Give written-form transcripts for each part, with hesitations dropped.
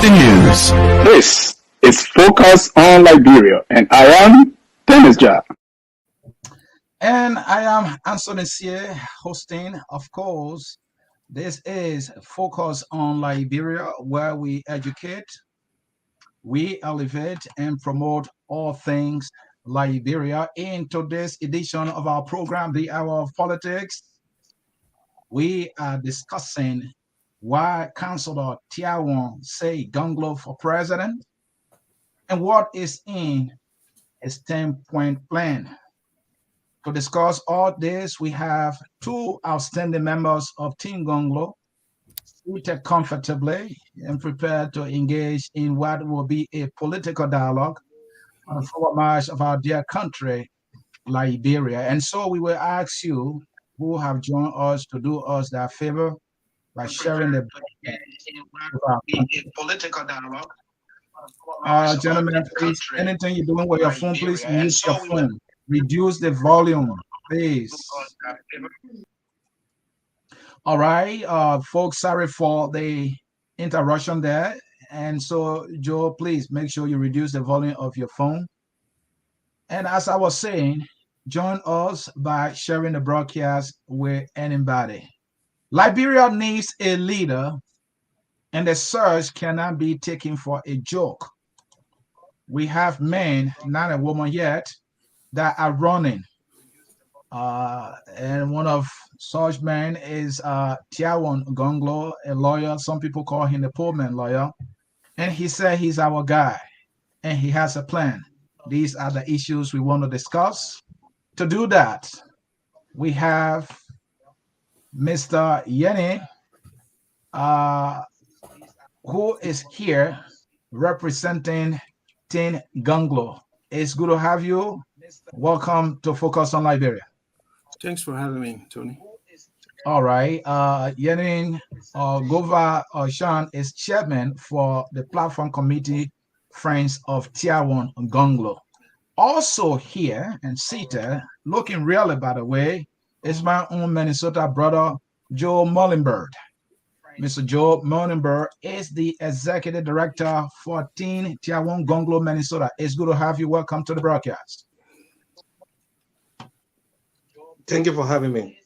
the news. This is Focus on Liberia, and I am Dennis Jar. And I am Anthony Cllr, hosting, of course. This is Focus on Liberia, where we educate, we elevate, and promote all things Liberia. In today's edition of our program, The Hour of Politics, we are discussing why Councillor Tiawan say Gonglo for president and what is in his 10-point plan. To discuss all this, we have two outstanding members of Team Gonglo seated comfortably and prepared to engage in what will be a political dialogue on the forward march of our dear country, Liberia. And so we will ask you who have joined us to do us that favor by sharing the political dialogue. Gentlemen, please, anything you're doing with your phone, please mute your phone. Reduce the volume, please. All right, folks, sorry for the interruption there. And so, Joe, please make sure you reduce the volume of your phone. And as I was saying, join us by sharing the broadcast with anybody. Liberia needs a leader, and the search cannot be taken for a joke. We have men, not a woman yet, that are running. And one of such men is Tiawan Gongloe, a lawyer. Some people call him the poor man lawyer. And he said he's our guy, and he has a plan. These are the issues we want to discuss. To do that, we have Mr. Yeni, who is here representing Team Gonglo. It's good to have you. Welcome to Focus on Liberia. Thanks for having me, Tony. All right. Yenin Gova Shan is chairman for the platform committee Friends of Tiawan Gonglo. Also here and seated, looking really, by the way, is my own Minnesota brother, Joe Mullenberg. Mr. Joe Mullenberg is the executive director for Team Tiawan Gonglo, Minnesota. It's good to have you. Welcome to the broadcast. Thank you for having me.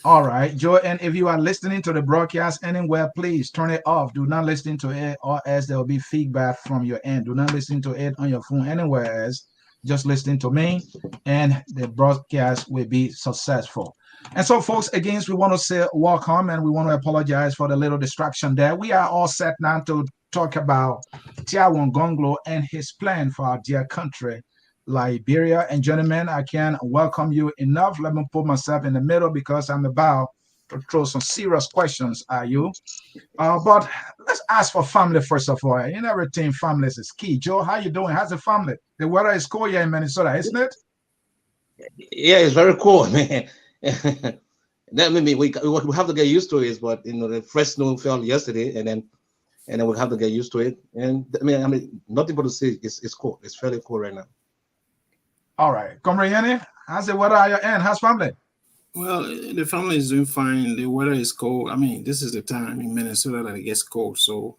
All right, Joe, and if you are listening to the broadcast anywhere, please turn it off. Do not listen to it, or else there will be feedback from your end. Do not listen to it on your phone anywhere else. Just listen to me, and the broadcast will be successful. And so, folks, again, we want to say welcome, and we want to apologize for the little distraction there. We are all set now to talk about Tiawan Gongloe and his plan for our dear country, Liberia. And gentlemen, I can't welcome you enough. Let me put myself in the middle because I'm about to throw some serious questions at you. But let's ask for family first of all. In everything, families is key. Joe, how you doing? How's the family? The weather is cold here in Minnesota, isn't it? Yeah, it's very cool, man. That maybe we have to get used to it. But you know, the fresh snow fell yesterday, and then we have to get used to it. And I mean, nothing but to say it's cool. It's fairly cool right now. All right, Comrade, how's the weather at your end? How's family? Well, the family is doing fine. The weather is cold. I mean, this is the time in Minnesota that it gets cold, so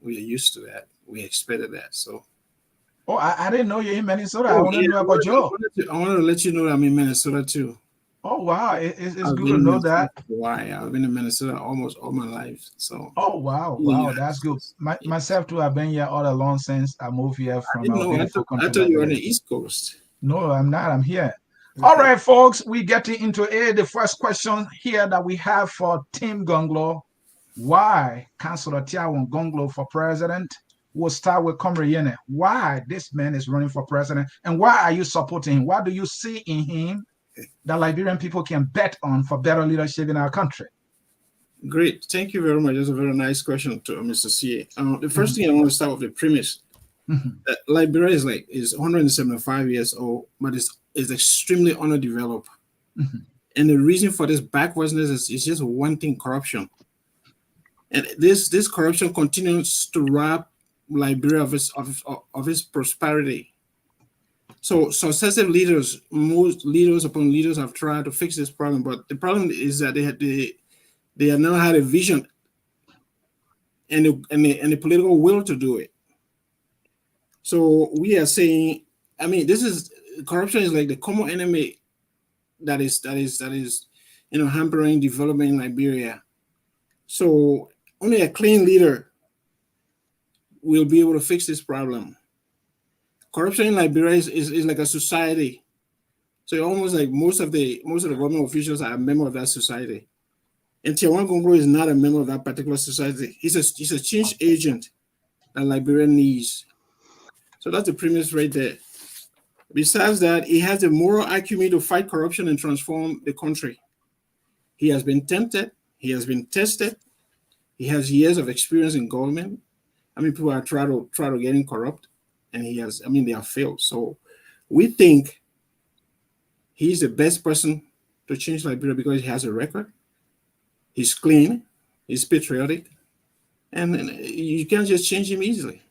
we are used to that. We expected that. So. Oh, I didn't know you're in Minnesota. I want to know about Joe. I wanted to let you know that I'm in Minnesota too. Oh wow, it's good to know that. Why? I've been in Minnesota almost all my life. So. Oh wow, wow, that's good. Myself too. I've been here all along since I moved here from our beautiful country. I thought you were on the East Coast. No, I'm not. I'm here. Okay. All right, folks. We getting into the first question here that we have for Team Gonglo. Why Councillor Tiawan Gongloe for president? We'll start with Comrade Yene. Why this man is running for president, and why are you supporting him? What do you see in him that Liberian people can bet on for better leadership in our country? Great. Thank you very much. That's a very nice question to Mr. Cllr. The first thing I want to start with the premise that Liberia is 175 years old, but is extremely underdeveloped. And the reason for this backwardness is just one thing: corruption. And this corruption continues to rob Liberia of its prosperity. So successive leaders, most leaders upon leaders, have tried to fix this problem, but the problem is that they have now had a vision and the political will to do it. So we are saying, I mean, this is corruption is like the common enemy that is hampering development in Liberia. So only a clean leader will be able to fix this problem. Corruption in Liberia is like a society. So almost like most of the government officials are a member of that society. And Tiawan Gongloe is not a member of that particular society. He's a change agent that Liberia needs. So that's the premise right there. Besides that, he has the moral acumen to fight corruption and transform the country. He has been tempted. He has been tested. He has years of experience in government. I mean, people are trying to get him corrupt, and they have failed. So we think he's the best person to change Liberia because he has a record. He's clean. He's patriotic, and you can't just change him easily.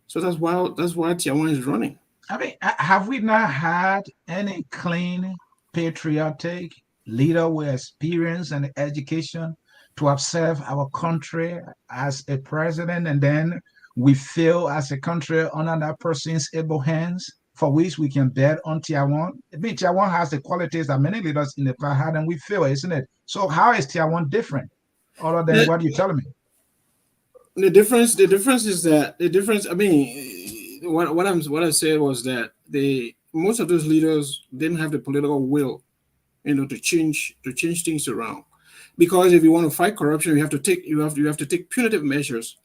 So that's why Tiawan is running. I mean, have we not had any clean, patriotic leader with experience and education to have served our country as a president, and then we fail as a country under that person's able hands, for which we can bet on Tiawan? I mean, Tiawan has the qualities that many leaders in the past had, and we fail, isn't it? So how is Tiawan different, other than what you're telling me? The difference is that I mean, what I said was that most of those leaders didn't have the political will, to change things around. Because if you want to fight corruption, you have to take punitive measures.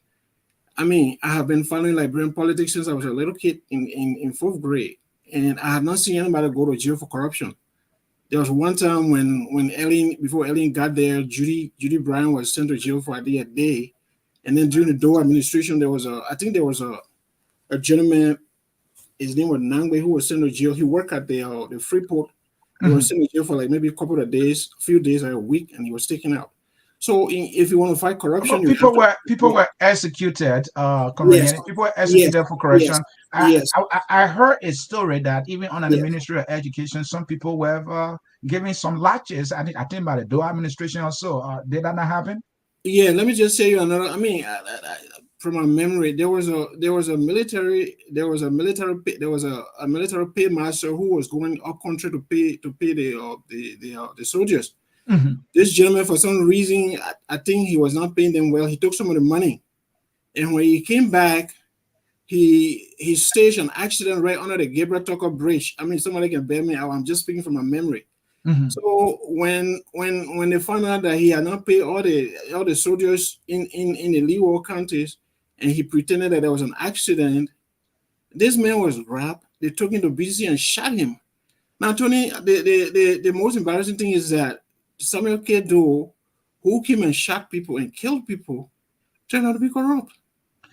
I mean, I have been following Liberian politics since I was a little kid in fourth grade, and I have not seen anybody go to jail for corruption. There was one time when before Ellen got there, Judy Bryan was sent to jail for a day. And then during the Doe administration, there was a gentleman, his name was Nangwe, who was sent to jail. He worked at the Freeport. He was sent to jail for like maybe a couple of days, a few days or a week, and he was taken out. So if you want to fight corruption, people were executed. Yes. People were executed for corruption. Yes. I heard a story that even under the Ministry of Education, some people were given some latches. I think by the Doe administration or so. Did that not happen? Yeah, let me just say you another. I mean, from my memory, there was a military paymaster who was going up country to pay the soldiers. Mm-hmm. This gentleman, for some reason, I think he was not paying them well. He took some of the money, and when he came back, he staged an accident right under the Gabriel Tucker Bridge. I mean, somebody can bear me out. I'm just speaking from my memory. Mm-hmm. So when they found out that he had not paid all the soldiers in the Leeward counties, and he pretended that there was an accident, this man was grabbed. They took him to BC and shot him. Now, Tony, the most embarrassing thing is that Samuel K. Doe, who came and shot people and killed people, turned out to be corrupt.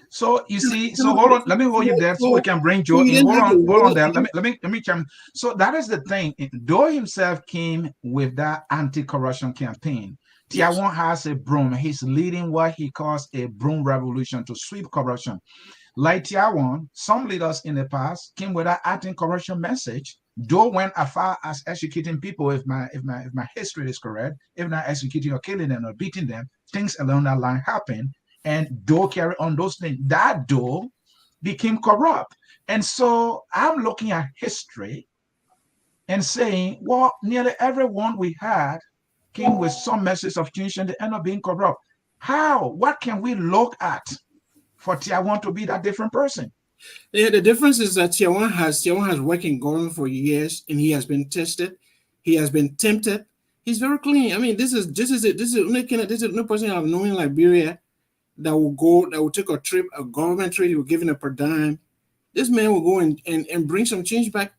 So you see, so hold on, let me hold you there so we can bring Joe in. Hold on there. Let me come. So that is the thing. Doe himself came with that anti-corruption campaign. Yes. Tiawan has a broom. He's leading what he calls a broom revolution to sweep corruption. Like Tiawan, some leaders in the past came with that anti-corruption message. Doe went as far as executing people, if my history is correct, if not executing or killing them or beating them, things along that line happen. And Doe carry on those things. That Doe became corrupt. And so I'm looking at history and saying, well, nearly everyone we had came with some message of change and they end up being corrupt. How? What can we look at for Tiawan to be that different person? Yeah, the difference is that Tiawan has worked in government for years, and he has been tested. He has been tempted. He's very clean. I mean, this is the only person I've known in Liberia that will take a trip, a government trip, he will give him a per dime. This man will go and bring some change back.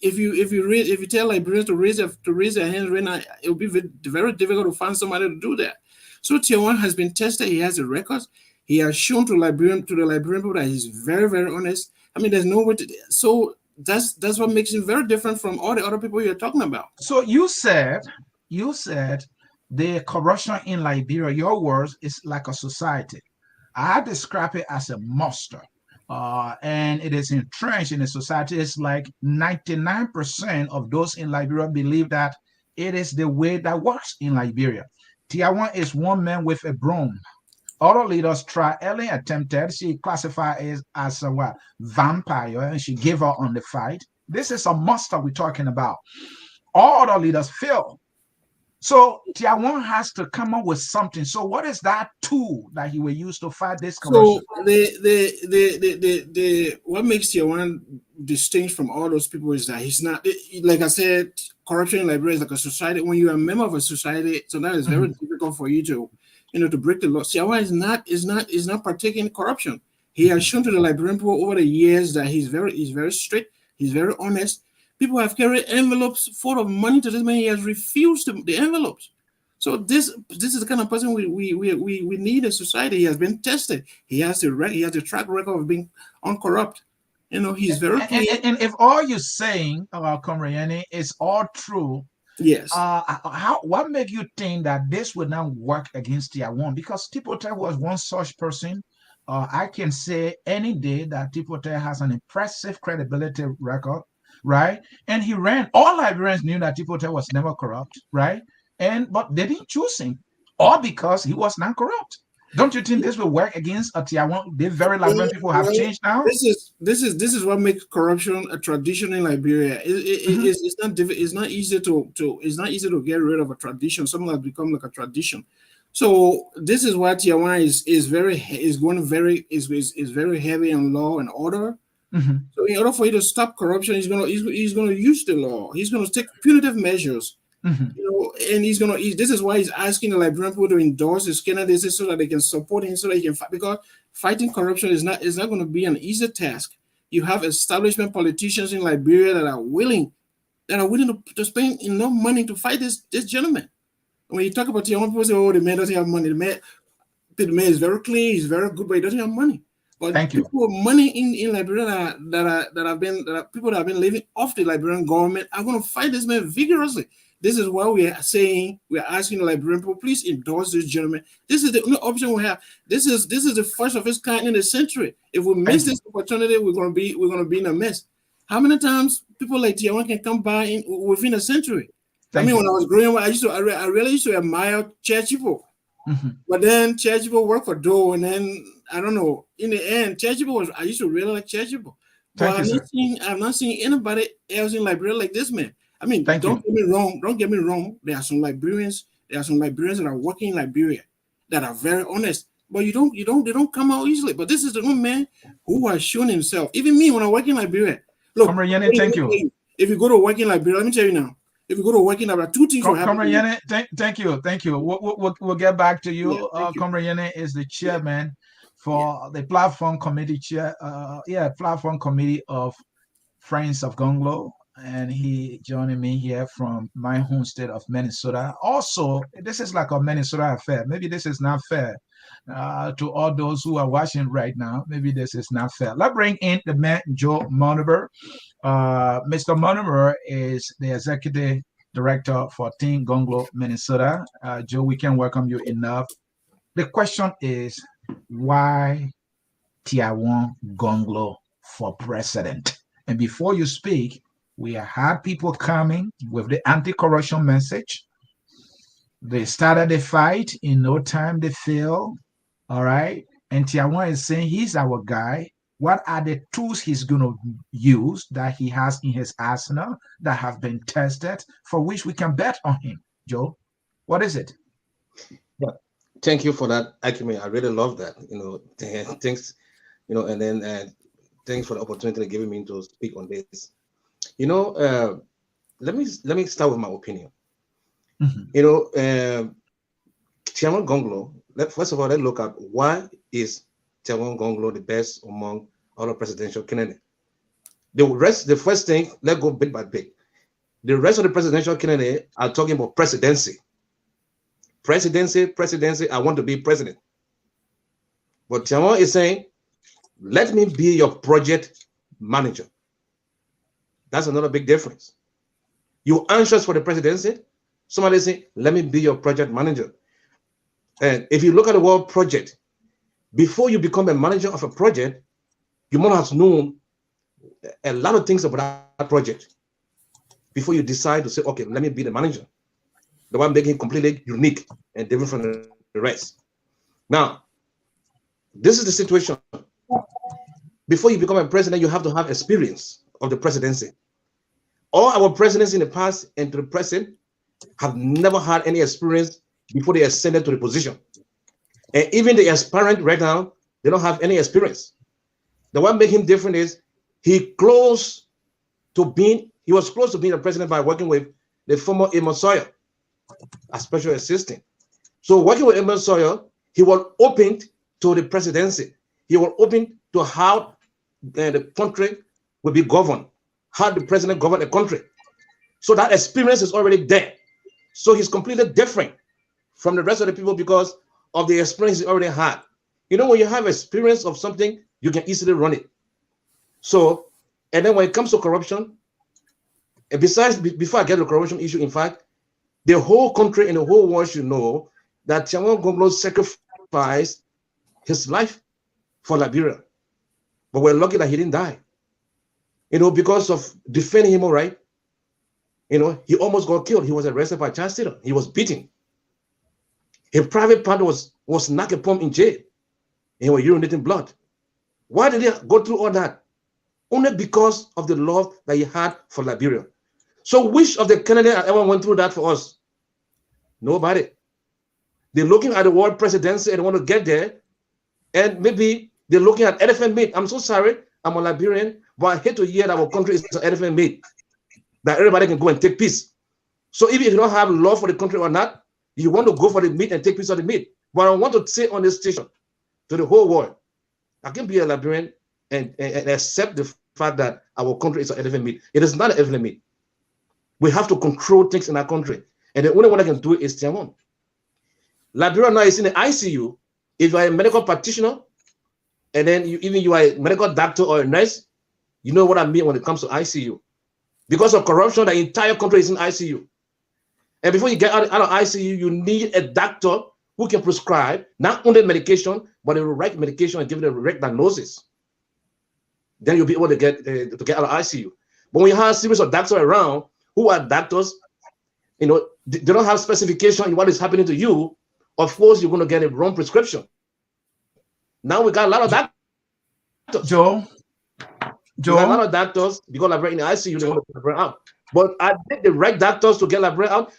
If you tell Liberians to raise their hands right now, it will be very difficult to find somebody to do that. So Tiawan has been tested. He has the records. He has shown to the Liberian people that he's very, very honest. I mean, there's no way to. So that's what makes him very different from all the other people you're talking about. So you said the corruption in Liberia, your words, is like a society. I describe it as a monster, and it is entrenched in a society. It's like 99% of those in Liberia believe that it is the way that works in Liberia. Tiawan is one man with a broom. Other leaders try. Ellen attempted. She classified it as a what? Vampire, and she gave up on the fight. This is a monster we're talking about. All other leaders fail. So Tiawan has to come up with something. So what is that tool that he will use to fight this corruption? So the what makes Tiawan distinct from all those people is that he's not, like I said, corruption in Liberia is like a society. When you're a member of a society, so that is very difficult for you to, to break the law. Tiawan is not partaking in corruption. He has shown to the Liberian people over the years that he's very strict, he's very honest. People have carried envelopes full of money to this man. He has refused the envelopes. So this is the kind of person we need in society. He has been tested. He has a track record of being uncorrupt. He's very clean. And if all you're saying about Komreyene is all true, yes. What made you think that this would not work against Tiawan? Because Tipote was one such person. I can say any day that Tipote has an impressive credibility record, right? And he ran. All Liberians knew that Tipote was never corrupt, right? But they didn't choose him, all because he was not corrupt. Don't you think this will work against Tiawan? The very Liberian people have changed now. This is what makes corruption a tradition in Liberia. It's not easy to get rid of a tradition. Something has become like a tradition. So this is why Tiawan is very heavy on law and order. So in order for you to stop corruption, he's gonna use the law. He's gonna take punitive measures. And this is why he's asking the Liberian people to endorse his candidacy so that they can support him, so that he can fight. Because fighting corruption is not going to be an easy task. You have establishment politicians in Liberia that are willing to spend enough money to fight this gentleman. When you talk about Tiawan, people say, "Oh, the man doesn't have money." The man is very clean, he's very good, but he doesn't have money. But people with money in Liberia people that have been living off the Liberian government are going to fight this man vigorously. This is why we are asking the Liberian people, please endorse this gentleman. This is the only option we have. This is the first of its kind in the century. If we miss this opportunity, we're gonna be in a mess. How many times people like Tiawan can come by within a century? When I was growing up, I really used to admire church people. But then church people work for Doe, and then I don't know. In the end, church people I used to really like church people. But I've not seen anybody else in Liberia like this man. I mean, don't get me wrong. There are some Liberians that are working in Liberia that are very honest, but they don't come out easily. But this is the one man who has shown himself. Even me, when I work in Liberia, look, thank you. If you go to work in Liberia, let me tell you now. If you go to work in Liberia, two things will happen. Thank you. We'll get back to you. Komreyene is the chairman for the platform committee platform committee of Friends of Gonglo. And he joining me here from my home state of Minnesota. Also, this is like a Minnesota affair. Maybe this is not fair to all those who are watching right now. Maybe this is not fair. Let's bring in the man, Joe Monover. Mr. Monover is the executive director for Team Gonglo, Minnesota. Joe, we can welcome you enough. The question is, why Tiawan Gonglo for president? And before you speak, we had people coming with the anti-corruption message. They started the fight. In no time, they failed. All right. And Tiawan is saying he's our guy. What are the tools he's going to use that he has in his arsenal that have been tested, for which we can bet on him? Joe, what is it? Yeah. Thank you for that argument. I really love that. Thanks. And then thanks for the opportunity of giving me to speak on this. Let me start with my opinion. Tiawan Gonglo. First of all, let's look at why is Tiawan Gonglo the best among all the presidential candidates. The first thing, let's go bit by bit. The rest of the presidential candidates are talking about presidency. Presidency. I want to be president. But Tiawan is saying, let me be your project manager. That's another big difference. You're anxious for the presidency. Somebody say, let me be your project manager. And if you look at the word project, before you become a manager of a project, you must have known a lot of things about that project before you decide to say, okay, let me be the manager. The one making it completely unique and different from the rest. Now, This is the situation. Before you become a president, you have to have experience of the presidency. All our presidents in the past and to the present have never had any experience before they ascended to the position. And even the aspirant right now, they don't have any experience. The one making him different is he was close to being a president by working with the former Amos Sawyer as special assistant. So working with Amos Sawyer, he was open to the presidency. He was open to how the country will be governed, how the president govern the country. So that experience is already there. So he's completely different from the rest of the people because of the experience he already had. You know, when you have experience of something, you can easily run it. So, and then when it comes to corruption, and besides, before I get to the corruption issue, in fact, the whole country and the whole world should know that Tiawan Gongloe sacrificed his life for Liberia. But we're lucky that he didn't die. You know, because of defending human rights, you know, he almost got killed. He was arrested by child stealer. He was beaten. His private part was knocked upon in jail. He was urinating blood. Why did he go through all that? Only because of the love that he had for Liberia. So which of the candidates ever went through that for us? Nobody. They're looking at the world presidency and want to get there. And maybe they're looking at elephant meat. I'm so sorry. I'm a Liberian, but I hate to hear that our country is an elephant meat. That everybody can go and take peace. So even if you don't have love for the country or not, you want to go for the meat and take piece of the meat. But I want to say on this station to the whole world, I can be a Liberian and accept the fact that our country is an elephant meat. It is not an elephant meat. We have to control things in our country. And the only one that can do it is Tiawan. Liberia now is in the ICU. If you are a medical practitioner, and then you are a medical doctor or a nurse, you know what I mean when it comes to ICU. Because of corruption, the entire country is in ICU. And before you get out of ICU, you need a doctor who can prescribe not only medication, but the right medication and give it the right diagnosis. Then you'll be able to get out of ICU. But when you have a series of doctors around who are doctors, you know, they don't have specification in what is happening to you, of course, you're going to get a wrong prescription. Now we got a lot of doctors. Joe, we got a lot of doctors because Liberia in the ICU, they want to Liberia out. But are they the right doctors to get Liberia out?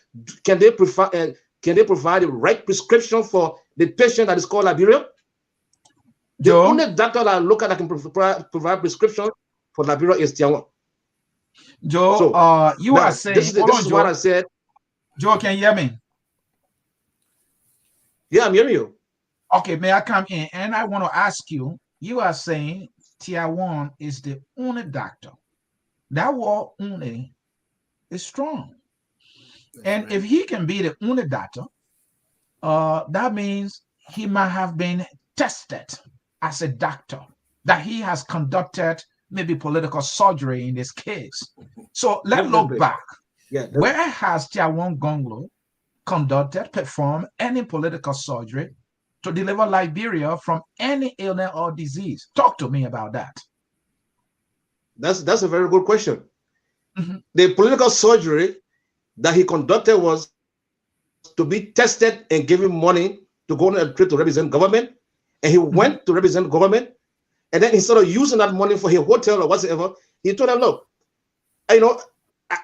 Can they provide the right prescription for the patient that is called Liberia? The only doctor that I look at that can provide prescription for Liberia is Tiawan. Joe, so, you are saying this is what I said. Joe, can you hear me? Yeah, I'm hearing you. Okay, may I come in? And I want to ask you, you are saying Tiawan is the only doctor. That word only is strong. And if he can be the only doctor, that means he might have been tested as a doctor, that he has conducted maybe political surgery in this case. So let's look back. Yeah, where has Tiawan Gongloe performed any political surgery to deliver Liberia from any illness or disease? Talk to me about that. That's a very good question. Mm-hmm. The political surgery that he conducted was to be tested and given money to go on a trip to represent government. And he went to represent government. And then instead of using that money for his hotel or whatsoever, he told them, look, you know,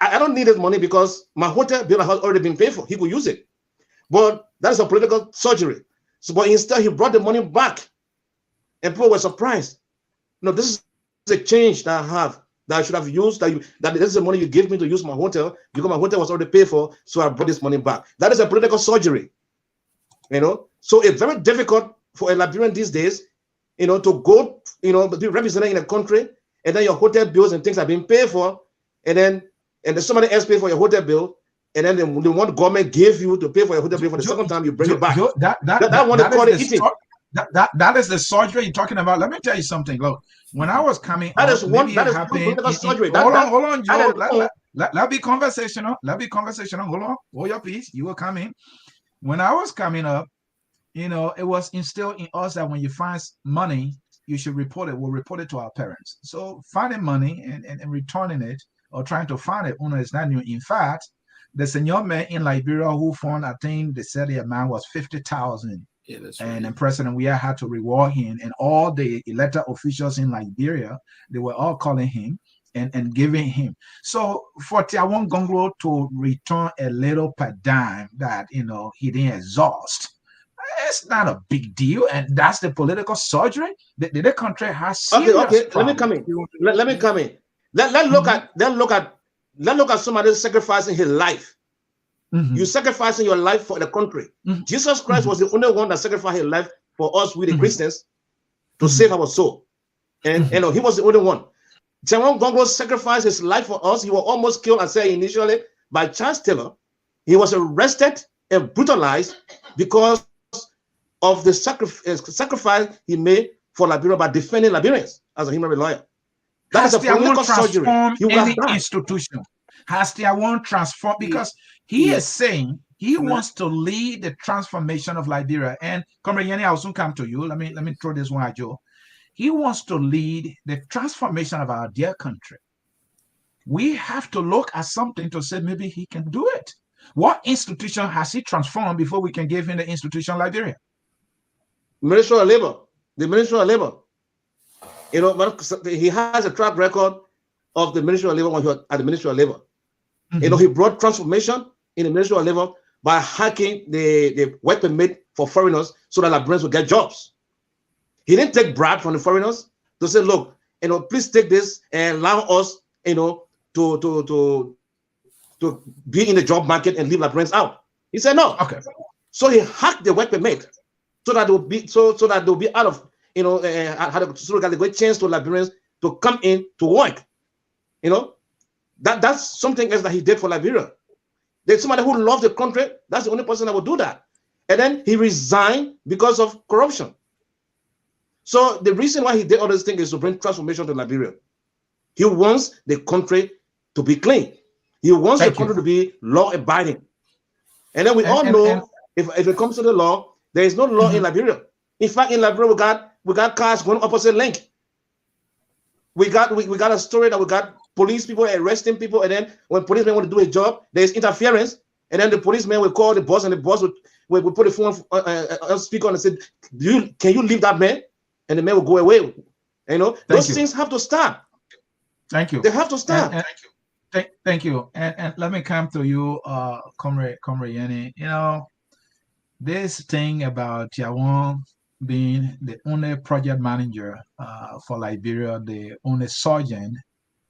I don't need this money because my hotel bill has already been paid for. He could use it. But that's a political surgery. So, but instead, he brought the money back. And people were surprised. No, this is a change that I have, that I should have used, that this is the money you gave me to use my hotel, because my hotel was already paid for, so I brought this money back. That is a political surgery. You know, so it's very difficult for a Liberian these days, you know, to go, you know, be represented in a country, and then your hotel bills and things are being paid for, and then somebody else pay for your hotel bill, and then the one government gave you to pay for your hotel bill for the second time, you bring it back. That one they call it eating. That is the surgery you're talking about. Let me tell you something. Look, when I was coming, that is one political surgery. Hold on, Joe. Let be conversational. Let be conversational. Hold your peace. You will come in. When I was coming up, you know, it was instilled in us that when you find money, you should report it. We'll report it to our parents. So finding money and returning it or trying to find it, is not new. In fact, there's a young man in Liberia who found, I think they said the amount was 50,000 Yeah, that's and right. then President Weah had to reward him, and all the elected officials in Liberia, they were all calling him and giving him. So for Tiawan Gongloe to return a little per dime that he didn't exhaust, it's not a big deal, and that's the political surgery. The country has serious Okay. Let me problems. come in. Let me come in. Let's look at somebody sacrificing his life. Mhm. You sacrificing your life for the country. Mhm. Jesus Christ was the only one that sacrificed his life for us, we the Mhm. Christians, to Mhm. save our soul. And he was the only one. Tiawan Gongloe sacrificed his life for us. He was almost killed, I said initially, by Charles Taylor. He was arrested and brutalized because of the sacrifice he made for Liberia by defending Liberians as a human rights lawyer. That Has is a political surgery. transformed He would have any died. institution? Has Tiawan transformed? Because he is saying he wants to lead the transformation of Liberia. And Comrade Yenny, I'll soon come to you. Let me throw this one at you. He wants to lead the transformation of our dear country. We have to look at something to say maybe he can do it. What institution has he transformed before we can give him the institution Liberia? Ministry of Labor. The Ministry of Labor. He has a track record of the Ministry of Labor when he was at the Ministry of Labor. Mhm. He brought transformation in the Ministry of Labor by hacking the work permit for foreigners so that Liberians would get jobs. He didn't take bribe from the foreigners to say, look, please take this and allow us, to be in the job market and leave Liberians out. He said no. Okay. So he hacked the work permit so that they'll be they'll be out of so that they get chance to Liberians to come in to work. That's something else that he did for Liberia. There's somebody who loves the country. That's the only person that would do that. And then he resigned because of corruption. So the reason why he did all these things is to bring transformation to Liberia. He wants the country to be clean. He wants the country to be law-abiding. And then we all know if it comes to the law, there is no law in Liberia. In fact, in Liberia, we got cars going opposite link. We got a story that we got police people arresting people, and then when policemen want to do a job, there's interference, and then the policeman will call the boss, and the boss will put the phone on speaker and say, "Can you leave that man?" And the man will go away. Those things have to stop. Thank you. They have to stop. Thank you. And let me come to you, Comrade Yenny. This thing about Tiawan being the only project manager for Liberia, the only surgeon,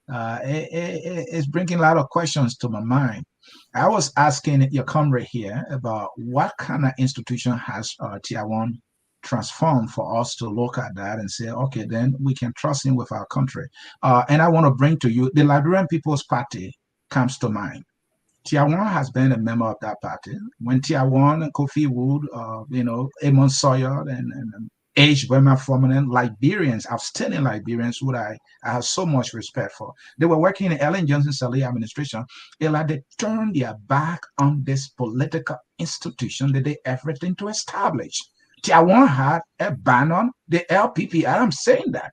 it's bringing a lot of questions to my mind. I was asking your comrade here about what kind of institution has Tiawan transformed for us to look at that and say, okay, then we can trust him with our country. And I want to bring to you the Liberian People's Party comes to mind. Tiawan has been a member of that party. When Tiawan and Kofi Wood, Amon Sawyer and H. Burma prominent Liberians, outstanding Liberians who I have so much respect for. They were working in Ellen Johnson's early administration. They turned their back on this political institution that they everything to establish. Tiawan had a ban on the LPP. I'm saying that.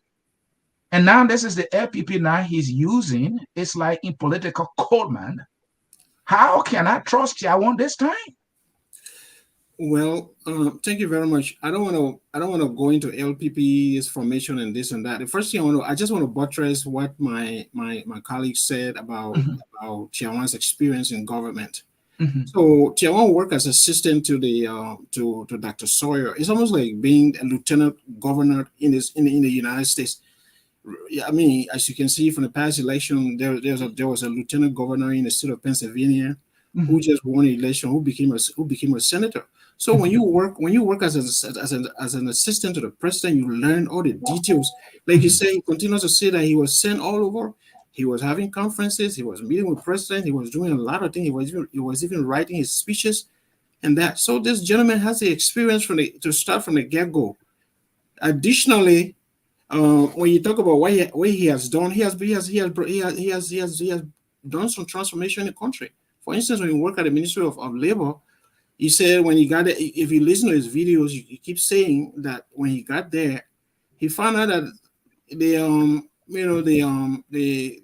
And now this is the LPP now he's using. It's like in political cold man. How can I trust Tiawan this time? Well, thank you very much. I don't want to go into LPP's formation and this and that. The first thing I just want to buttress what my colleague said about Tiawan's experience in government. So Tiawan worked as assistant to the to Dr. Sawyer. It's almost like being a lieutenant governor in the United States. I mean, as you can see from the past election, there was a lieutenant governor in the state of Pennsylvania who just won an election, who became a senator. So when you work as an assistant to the president, you learn all the details. Like you say, he continues to say that he was sent all over. He was having conferences. He was meeting with president. He was doing a lot of things. He was even writing his speeches, and that. So this gentleman has the experience to start from the get-go. Additionally, when you talk about what he has done, he has done some transformation in the country. For instance, when you work at the Ministry of Labor, he said when he got there, if you listen to his videos, he keeps saying that when he got there, he found out that the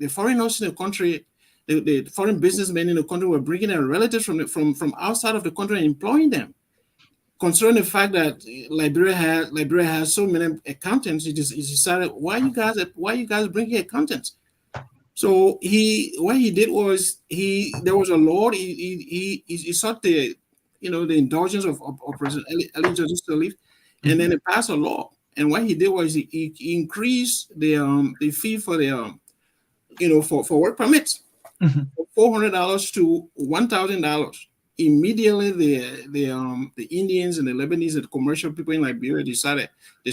foreigners in the country, the foreign businessmen in the country were bringing their relatives from outside of the country and employing them. considering the fact that Liberia has so many accountants, he decided, why you guys bringing accountants? So what he did was there was a law. He sought the indulgence of President Ellen Johnson Sirleaf, and then he passed a law. And what he did was he increased the fee for the for work permits, from $400 to $1,000. Immediately, the Indians and the Lebanese and the commercial people in Liberia decided like they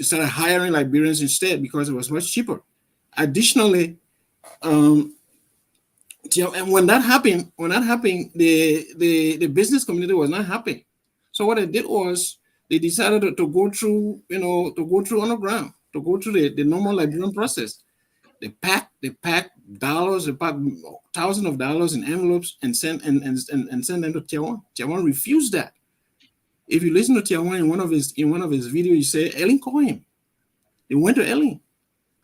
started hiring Liberians instead because it was much cheaper. Additionally, and when that happened, the business community was not happy. So what they did was they decided to go through underground, to go through the normal Liberian process. They pack dollars, they pack thousands of dollars in envelopes and send them to Tiawan. Tiawan refused that. If you listen to Tiawan in one of his videos, he said Ellen called him. He went to Ellen.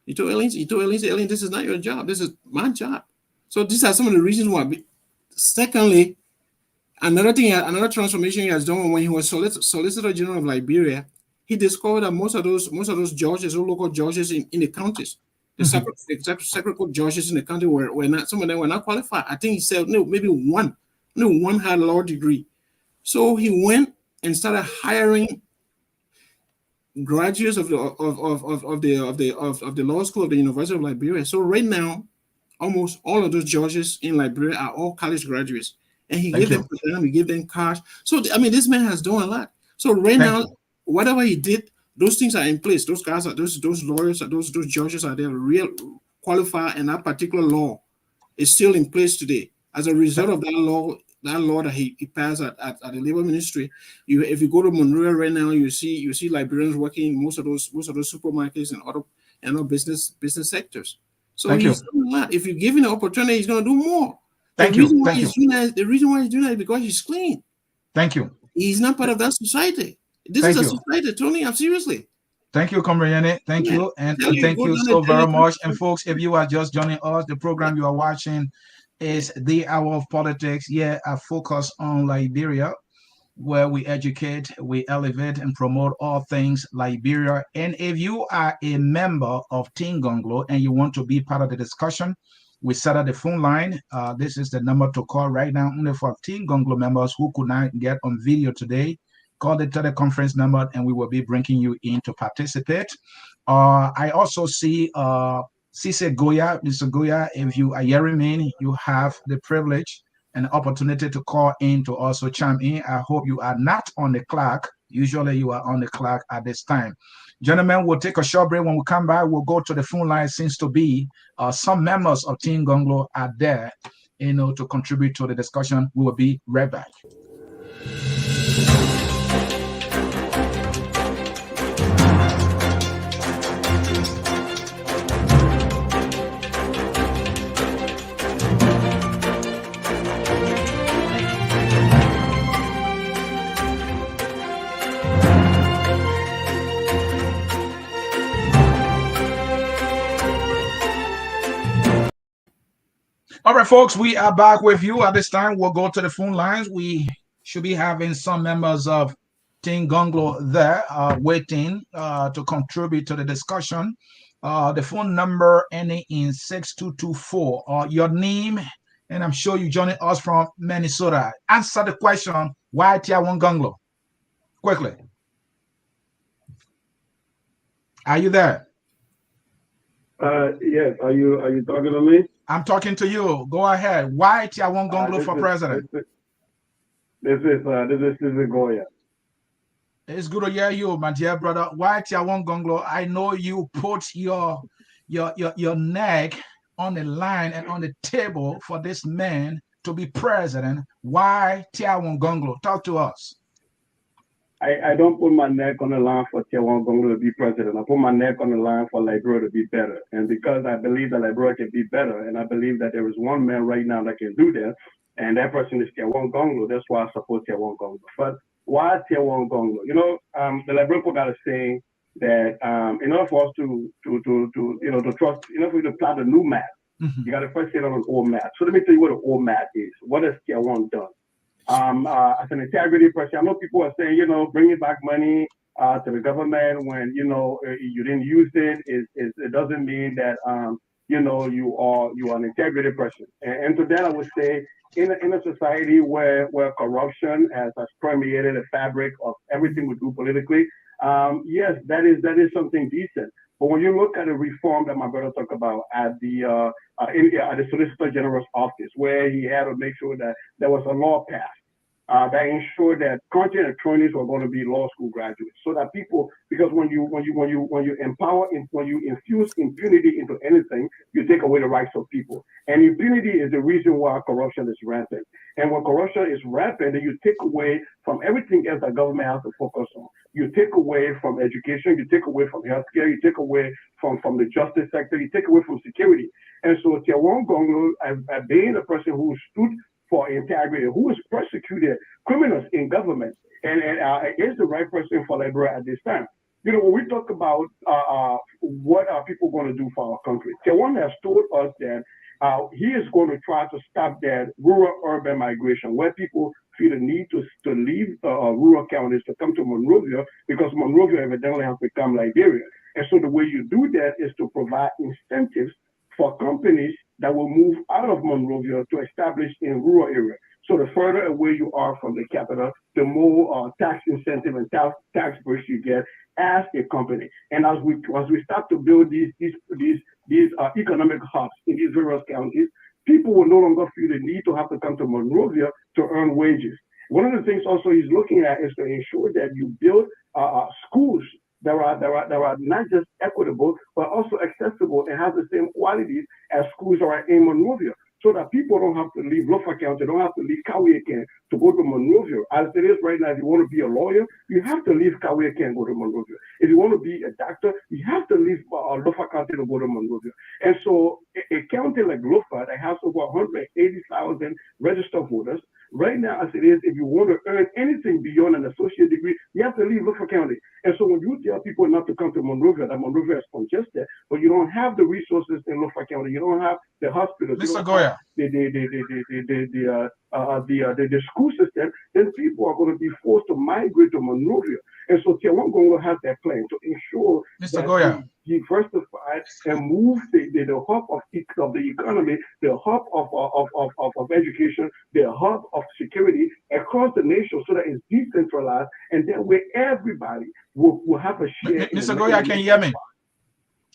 He told Ellen, Ellen, this is not your job. This is my job. So these are some of the reasons why. Secondly, another transformation he has done when he was Solicitor General of Liberia, he discovered that most of those judges, or local judges in the counties, the sacred court judges in the county were not, some of them were not qualified. I think he said no, maybe one had a law degree. So he went and started hiring graduates of the law school of the University of Liberia. So right now, almost all of those judges in Liberia are all college graduates, and he gave them cash. So this man has done a lot. So right now, whatever he did, those things are in place. Those guys are those lawyers, those judges are there, real qualified, and that particular law is still in place today. As a result of that law that he passed at the Labor Ministry, if you go to Monrovia right now, you see Liberians working in most of those supermarkets and other business sectors. So he's doing a lot. If you give him the opportunity, he's going to do more. The reason why he's doing that is because he's clean. Thank you. He's not part of that society. This is a society, Tony. I'm seriously. Thank you, Comrade. Thank you. And thank you so very much. And folks, if you are just joining us, the program you are watching is The Hour of Politics. Yeah, I focus on Liberia, where we educate, we elevate, and promote all things Liberia. And if you are a member of Team Gonglo and you want to be part of the discussion, we set up the phone line. This is the number to call right now, only for Team Gonglo members who could not get on video today. Call the teleconference number and we will be bringing you in to participate. I also see Cisse Goya. Mr. Goya, if you are hearing me, you have the privilege and opportunity to call in to also chime in. I hope you are not on the clock. Usually you are on the clock at this time. Gentlemen, we'll take a short break. When we come back, we'll go to the phone line. Seems to be some members of Team Gonglo are there, to contribute to the discussion. We will be right back. All right, folks, we are back with you. At this time, we'll go to the phone lines. We should be having some members of Team Gonglo there waiting to contribute to the discussion. The phone number ending in 6224. Your name, and I'm sure you're joining us from Minnesota. Answer the question, why Tiawan Gonglo? Quickly. Are you there? Yes. Are you talking to me? I'm talking to you. Go ahead. Why Tiawan Gonglo for president? This is Goya. It's good to hear you, my dear brother. Why Tiawan Gonglo? I know you put your neck on the line and on the table for this man to be president. Why Tiawan Gonglo? Talk to us. I don't put my neck on the line for Tiawan Gonglo to be president. I put my neck on the line for Liberia to be better. And because I believe that Liberia can be better, and I believe that there is one man right now that can do that, and that person is Tiawan Gonglo. That's why I support Tiawan Gonglo. But why Tiawan Gonglo? The Liberian people got a saying that in order for us to trust, in order for you to plot a new map, you got to first sit on an old map. So let me tell you what an old map is. What has Tiawan done? as an integrity person. I know people are saying, bringing back money to the government when, you didn't use it, it doesn't mean that, you are an integrity person. And to that, I would say, in a society where corruption has permeated the fabric of everything we do politically, yes, that is something decent. But when you look at a reform that my brother talked about at the Solicitor General's office, where he had to make sure that there was a law passed that ensured that content attorneys were going to be law school graduates, so that people, because when you empower, when you infuse impunity into anything, you take away the rights of people, and impunity is the reason why corruption is rampant. And when corruption is rampant, then you take away from everything else that government has to focus on. You take away from education, you take away from healthcare, you take away from the justice sector, you take away from security. And so Tiawan Gongloe, being a person who stood for integrity, who has persecuted criminals in government, and is the right person for Liberia at this time. When we talk about what are people going to do for our country, Tiawan has told us that he is going to try to stop that rural-urban migration, where people feel the need to leave rural counties to come to Monrovia, because Monrovia evidently has become Liberia. And so the way you do that is to provide incentives for companies that will move out of Monrovia to establish in rural areas. So the further away you are from the capital, the more tax incentive and tax breaks you get as a company. And as we start to build these economic hubs in these various counties, people will no longer feel the need to have to come to Monrovia to earn wages. One of the things also he's looking at is to ensure that you build schools that are not just equitable, but also accessible and have the same qualities as schools are in Monrovia, so that people don't have to leave Lofa County, don't have to leave Kawiakan to go to Monrovia. As it is right now, if you want to be a lawyer, you have to leave Kawiakan and go to Monrovia. If you want to be a doctor, you have to leave Lofa County to go to Monrovia. And so a county like Lofa that has over 180,000 registered voters, right now, as it is, if you want to earn anything beyond an associate degree, you have to leave Lofa County. And so when you tell people not to come to Monrovia, that Monrovia is congested, but you don't have the resources in Lofa County, you don't have the hospitals, Mr. Goya, the school system, then people are going to be forced to migrate to Monrovia. And so Tiawan Gongloe has that plan to ensure Mr. that Goya, diversify and move the hub of the economy, the hub of education, the hub of security across the nation, so that it's decentralized, and that way everybody will have a share. Mr. Goya, can you hear me?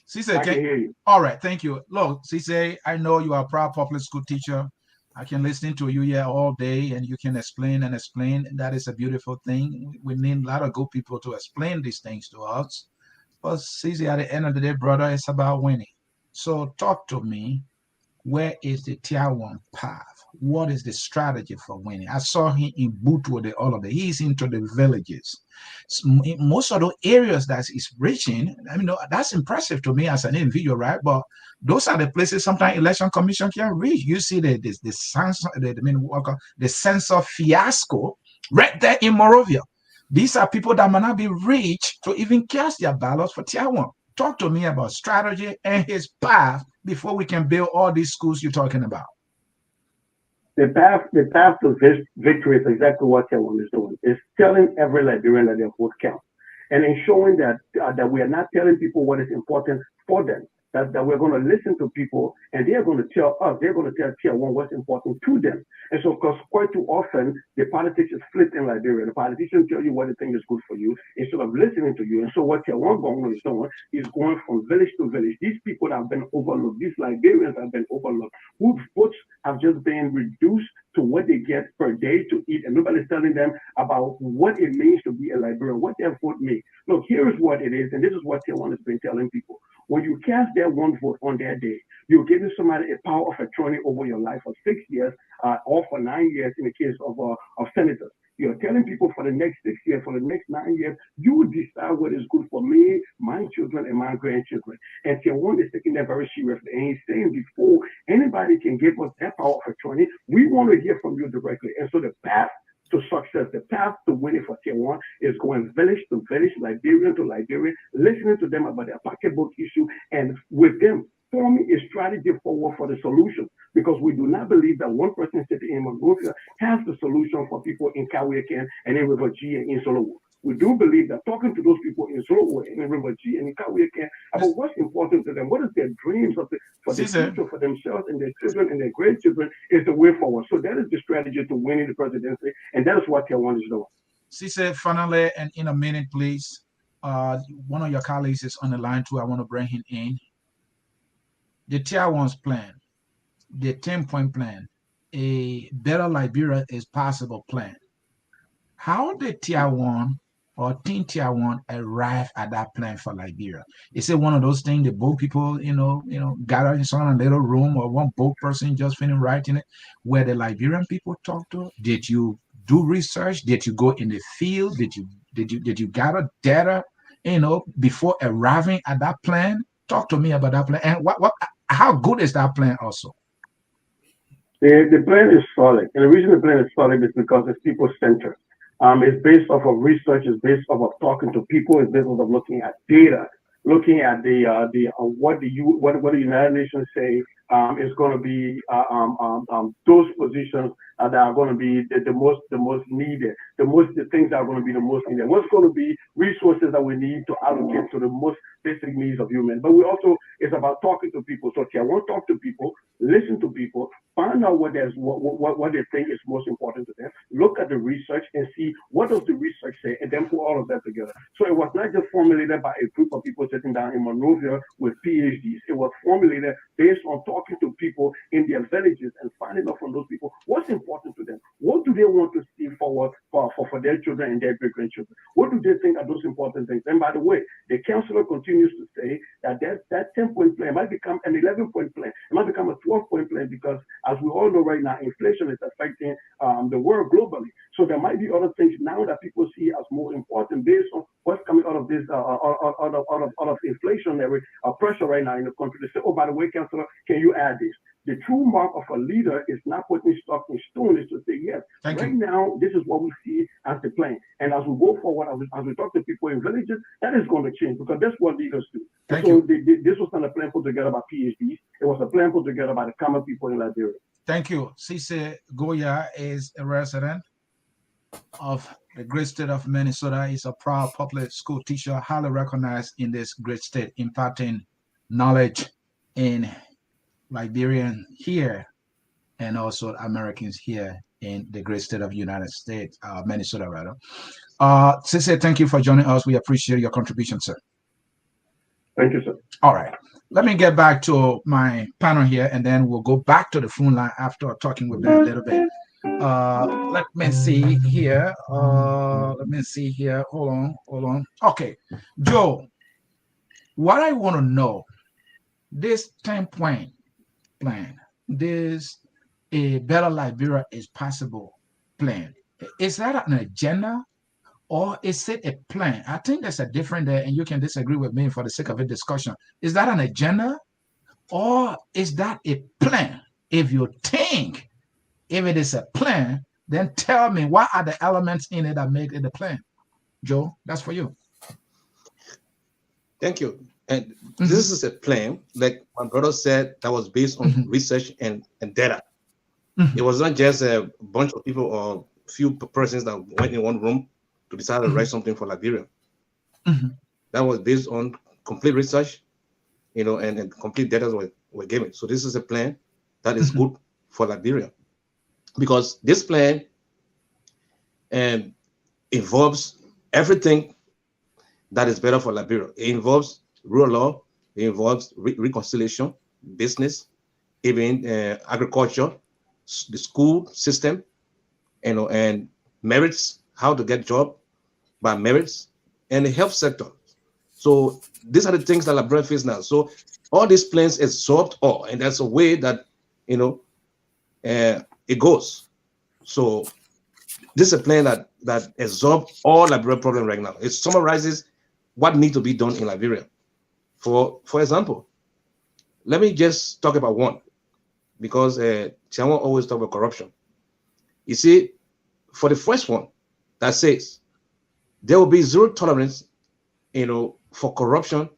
Cisse, I can hear you. All right, thank you. Look, Cisse, I know you are a proud public school teacher. I can listen to you here all day, and you can explain and explain. That is a beautiful thing. We need a lot of good people to explain these things to us. But Cisse, at the end of the day, brother, it's about winning. So talk to me. Where is the Tiawan path? What is the strategy for winning? I saw him in Butu, all of it. He's into the villages. Most of the areas that he's reaching, that's impressive to me as an individual, right? But those are the places sometimes election commission can reach. You see the sense of fiasco right there in Monrovia. These are people that might not be reached to even cast their ballots for Tiawan. Talk to me about strategy and his path before we can build all these schools you're talking about. The path to victory is exactly what Tiawan is doing. It's telling every Liberian that their vote counts, and ensuring that we are not telling people what is important for them. That we're going to listen to people, and they're going to tell us, they're going to tell Tiawan what's important to them. And so, because quite too often, the politics is flipped in Liberia. The politicians tell you what they think is good for you instead of listening to you. And so what Tiawan Gongloe is doing is going from village to village. These people have been overlooked. These Liberians have been overlooked, whose votes have just been reduced to what they get per day to eat. And nobody's telling them about what it means to be a Liberian, what their vote means. Look, here's what it is, and this is what Tiawan has been telling people. When you cast their one vote on their day, you're giving somebody a power of attorney over your life for 6 years or for 9 years in the case of senators. You're telling people for the next 6 years, for the next 9 years, you will decide what is good for me, my children, and my grandchildren. And Tiawan is taking that very seriously. And he's saying before anybody can give us that power of attorney, we want to hear from you directly. And so the path to success, the path to winning for Tiawan is going village to village, Liberian to Liberian, listening to them about their pocketbook issue, and with them forming a strategy forward for the solution, because we do not believe that one person sitting in Monrovia has the solution for people in Kawiakan and in River G and in Solowo. We do believe that talking to those people in Solowo and in River G and in Kawiakan about what's important to them, what is their dreams for the future for themselves and their children and their grandchildren, is the way forward. So that is the strategy to winning the presidency, and that is what Tiawan is doing. Cisse, finally, and in a minute, please. One of your colleagues is on the line too. I want to bring him in. The Tiawan's plan, the 10-point plan, a better Liberia is possible plan. How did Tiawan or Team Tiawan arrive at that plan for Liberia? Is it one of those things that both people, gather in some little room, or one both person just finished writing it, where the Liberian people talk to? Did you do research? Did you go in the field? Did you gather data, before arriving at that plan? Talk to me about that plan, and how good is that plan also? The plan is solid, and the reason the plan is solid is because it's people-centered. It's based off of research. It's based off of talking to people. It's based off of looking at data, looking at what the United Nations say is going to be those positions that are going to be the most needed, the things that are going to be the most needed. What's going to be resources that we need to allocate to the most basic needs of humans. But it's about talking to people. So I want to talk to people, listen to people, find out what they think is most important to them, look at the research and see what does the research say, and then put all of that together. So it was not just formulated by a group of people sitting down in Monrovia with PhDs. It was formulated based on talking to people in their villages and finding out from those people what's important to them. What do they want to see forward for their children and their great-grandchildren? What do they think are those important things? And by the way, the councillor continues to say that 10-point plan might become an 11-point plan. It might become a 12-point plan, because as we all know right now, inflation is affecting the world globally. So there might be other things now that people see as more important based on what's coming out of this out of inflationary pressure right now in the country. They say, oh, by the way, Councillor, can you add this? The true mark of a leader is not putting stock in stone, is to say, yes, now, this is what we see as the plan. And as we go forward, as we talk to people in villages, that is going to change, because that's what leaders do. This was not a plan put together by PhDs. It was a plan put together by the common people in Liberia. Thank you. Cisse Goya is a resident of the great state of Minnesota. He's a proud public school teacher, highly recognized in this great state, imparting knowledge in Liberian here and also Americans here in the great state of United States, Minnesota, rather. Cisse, thank you for joining us. We appreciate your contribution, sir. Thank you, sir. All right. Let me get back to my panel here, and then we'll go back to the phone line after talking with them a little bit. Let me see here. Hold on. Okay. Joe, what I want to know, this 10-point plan, this a better Liberia is possible plan, is that an agenda or is it a plan? I think there's a difference there, and you can disagree with me for the sake of a discussion. Is that an agenda or is that a plan? If you think if it is a plan, then tell me what are the elements in it that make it a plan. Joe, that's for you. Thank you. And this is a plan, like my brother said, that was based on research and data. It was not just a bunch of people or few persons that went in one room to decide to write something for Liberia. That was based on complete research, and complete data were given. So this is a plan that is good for Liberia, because this plan involves everything that is better for Liberia. It involves rule of law, it involves reconciliation, business, even agriculture, the school system, and merits, how to get job by merits, and the health sector. So these are the things that Liberia face now. So all these plans absorbed all, and that's a way that it goes. So this is a plan that absorbs all Liberia problem right now. It summarizes what needs to be done in Liberia. For example, let me just talk about one, because Tiawan always talk about corruption. You see, for the first one, that says there will be zero tolerance, for corruption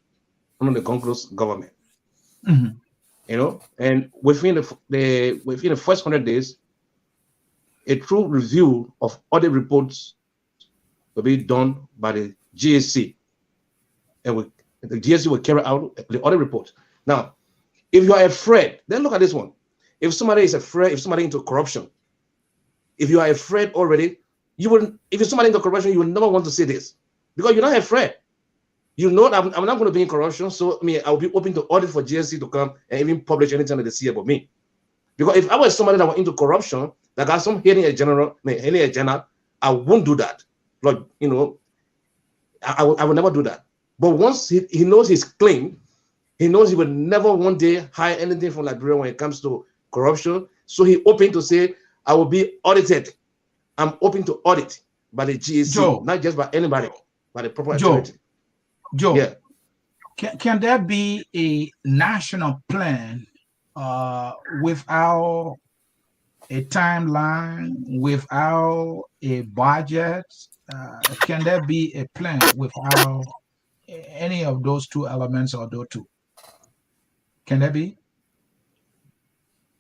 under the Gonglo's government. and within the first 100 days, a true review of audit reports will be done by the GSC, and the GSC will carry out the audit report. Now, if you are afraid, then look at this one. If somebody is afraid, if somebody into corruption, if you are afraid already, you wouldn't. If you're somebody into corruption, you will never want to say this because you're not afraid. You know that I'm not going to be in corruption, so I'll be open to audit for GSC to come and even publish anything that they see about me. Because if I was somebody that was into corruption, that got some hidden agenda, I won't do that. Like, I will never do that. But once he knows he's clean, he knows he will never one day hide anything from Liberia when it comes to corruption. So he open to say, I will be audited. I'm open to audit by the GSC, Joe, not just by anybody, by the proper authority. Joe, yeah. Can there be a national plan without a timeline, without a budget? Can there be a plan without any of those two elements or those two? Can there be?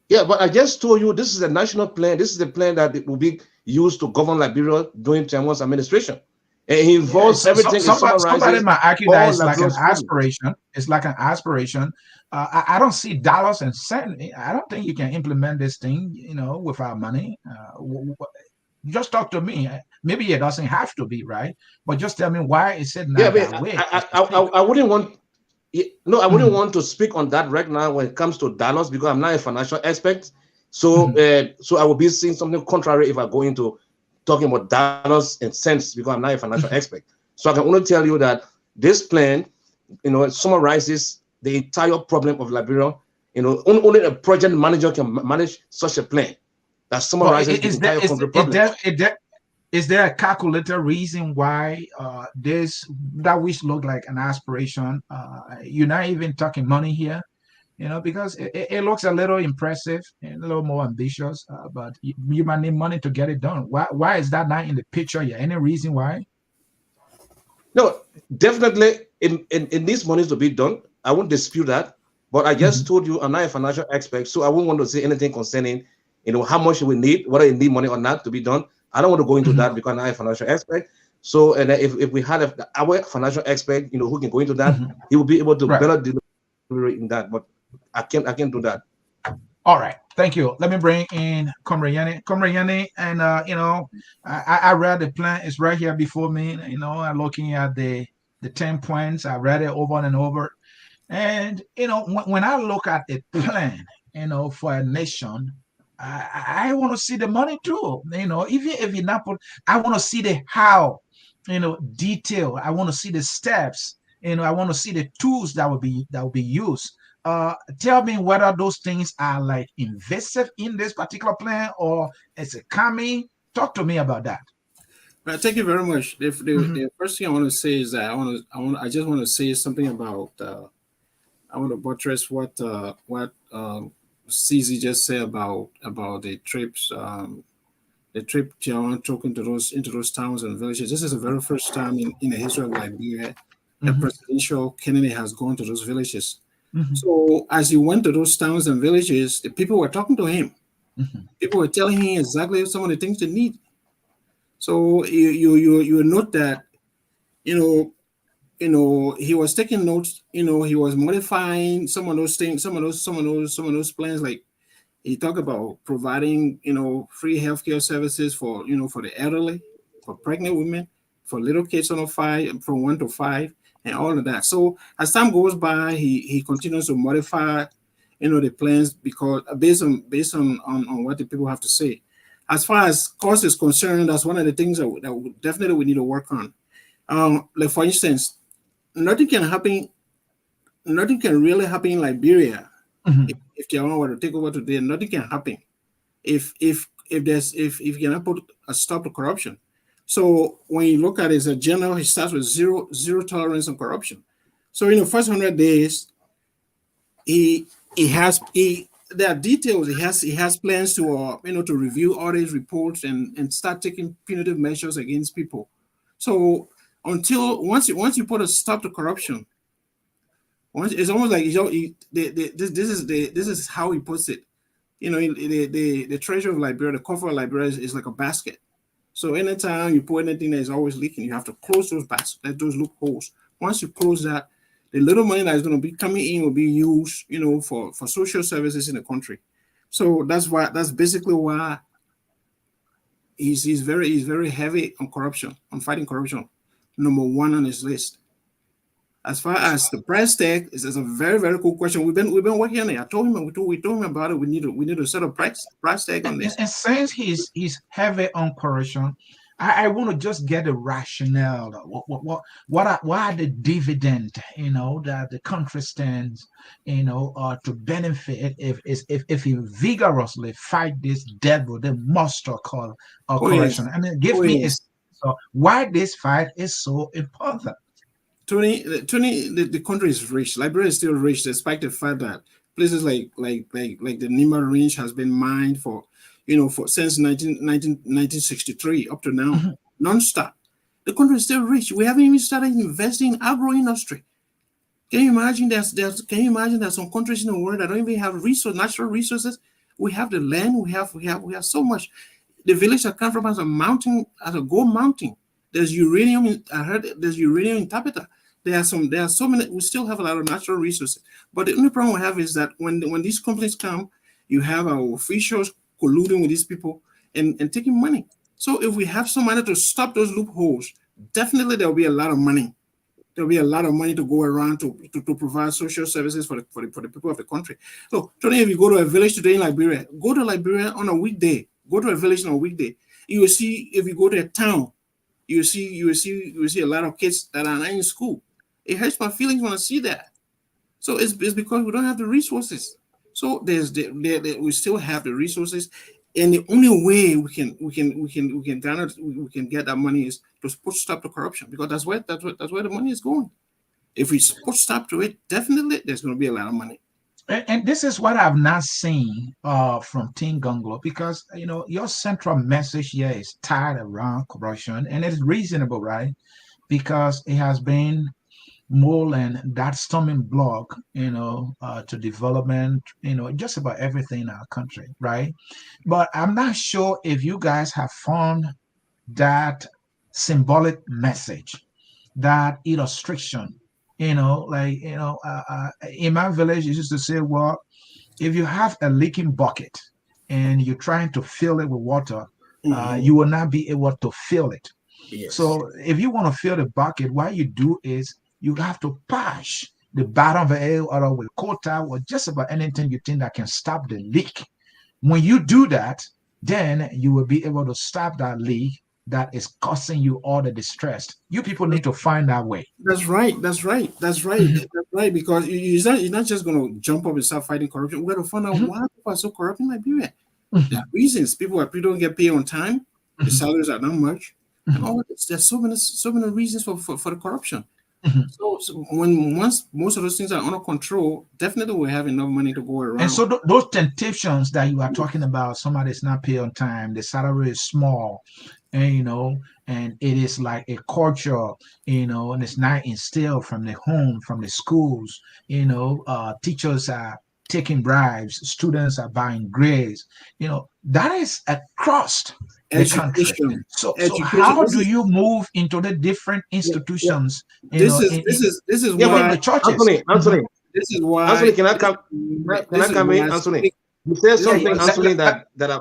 Yeah, but I just told you this is a national plan. This is the plan that it will be used to govern Liberia during Tiawan's administration. And it involves everything. Somebody might argue that it's like an aspiration. It's like an aspiration. I don't see dollars and cents. I don't think you can implement this thing, without money. Just talk to me. Maybe it doesn't have to be, right? But just tell me why is it not that way. I wouldn't want. No, I wouldn't want to speak on that right now when it comes to dollars because I'm not a financial expert. So, so I will be seeing something contrary if I go into talking about dollars and cents because I'm not a financial expert. So I can only tell you that this plan, summarizes the entire problem of Liberia. Only a project manager can manage such a plan that summarizes the entire country problem. Is there a calculated reason why that which look like an aspiration? You're not even talking money here, because it looks a little impressive and a little more ambitious, but you might need money to get it done. Why is that not in the picture yet? Any reason why? No, definitely in these monies to be done. I won't dispute that, but I just told you I'm not a financial expert, so I won't want to say anything concerning, how much we need, whether you need money or not to be done. I don't want to go into that because I'm not a financial expert. So, and if we had our financial expert, who can go into that, he will be able to better deliver in that. But I can't do that. All right, thank you. Let me bring in Comrade Yanni, and I read the plan. It's right here before me. I'm looking at the 10 points. I read it over and over, and when I look at the plan, for a nation. I want to see the money too, even if you're not I want to see the how, detail. I want to see the steps, I want to see the tools that will be used. Tell me whether those things are like invested in this particular plan or is it coming. Talk to me about that. Well, thank you very much. The first thing I want to say is that I just want to say something about I want to buttress what CZ just said about the trips, the trip Tiawan took into those towns and villages. This is the very first time in the history of Liberia a presidential candidate has gone to those villages. So as he went to those towns and villages, the people were talking to him. People were telling him exactly some of the things they need. So you note that he was taking notes. He was modifying some of those things, some of those plans. Like he talked about providing, free healthcare services for the elderly, for pregnant women, for little kids from 1 to 5, and all of that. So as time goes by, he continues to modify, the plans because based on what the people have to say. As far as cost is concerned, that's one of the things that we definitely need to work on. Like for instance, nothing can really happen in Liberia if Tiawan were to take over today. Nothing can happen if you cannot put a stop to corruption. So when you look at it as a general, he starts with zero tolerance on corruption. So in the first 100 days, there are details. He has plans to to review all these reports and start taking punitive measures against people. So once you put a stop to corruption, It's almost like this is how he puts it. The treasure of Liberia, the cover of Liberia is like a basket. So anytime you put anything that is always leaking, you have to close those baskets, those loopholes. Once you close that, the little money that is going to be coming in will be used, for social services in the country. So that's basically why he's very heavy on corruption, on fighting corruption. Number one on his list. As far as the price tag is a very, very cool question. We've been working on it. I told him we told him about it. We need to set a price tag on this. And since he's heavy on corruption, I want to just get a rationale. What are the dividend that the country stands to benefit if he vigorously fight this devil, the monster called corruption. Yes. I mean, give me so why this fight is so important. Tony, the country is rich. Liberia is still rich, despite the fact that places like the Nima Range has been mined for since 1963 up to now, non-stop. The country is still rich. We haven't even started investing in agro industry. Can you imagine there's some countries in the world that don't even have natural resources? We have the land. We have so much. The village I come from has a mountain, has a gold mountain. There's uranium. I heard there's uranium in Tabita. There are so many. We still have a lot of natural resources. But the only problem we have is that when these companies come, you have our officials colluding with these people and taking money. So if we have some money to stop those loopholes, definitely there will be a lot of money. There will be a lot of money to go around to provide social services for the people of the country. So Tony, if you go to a village today in Liberia, go to Liberia on a weekday. Go to a village on a weekday. You will see, if you go to a town, you will see a lot of kids that are not in school. It hurts my feelings when I see that. So it's because we don't have the resources. So we still have the resources, and the only way we can get that money is to put stop to corruption, because that's where the money is going. If we put stop to it, definitely there's going to be a lot of money. And this is what I've not seen from Team Gonglo, because your central message here is tied around corruption, and it's reasonable, right? Because it has been more than that stumbling block, to development, just about everything in our country, right? But I'm not sure if you guys have found that symbolic message, that illustration. In my village, you used to say, well, if you have a leaking bucket and you're trying to fill it with water, you will not be able to fill it. Yes. So if you want to fill the bucket, what you do is you have to patch the bottom of it or with quota or just about anything you think that can stop the leak. When you do that, then you will be able to stop that leak that is causing you all the distress. You people need to find that way. That's right. That's right. Because you're not just going to jump up and start fighting corruption. We got to find out why people are so corrupt in Liberia. There are reasons. People don't get paid on time. The salaries are not much. And all this, there's so many reasons for the corruption. So once most of those things are under control, definitely we have enough money to go around. And so those temptations that you are talking about, somebody's not paid on time, the salary is small, and and it is like a culture, and it's not instilled from the home, from the schools. Teachers are taking bribes, students are buying grades. That is across the country. So how do you move into the different institutions? This is why the churches. Anthony, this is why. Anthony, can I come in? Anthony, you said something, Anthony, that I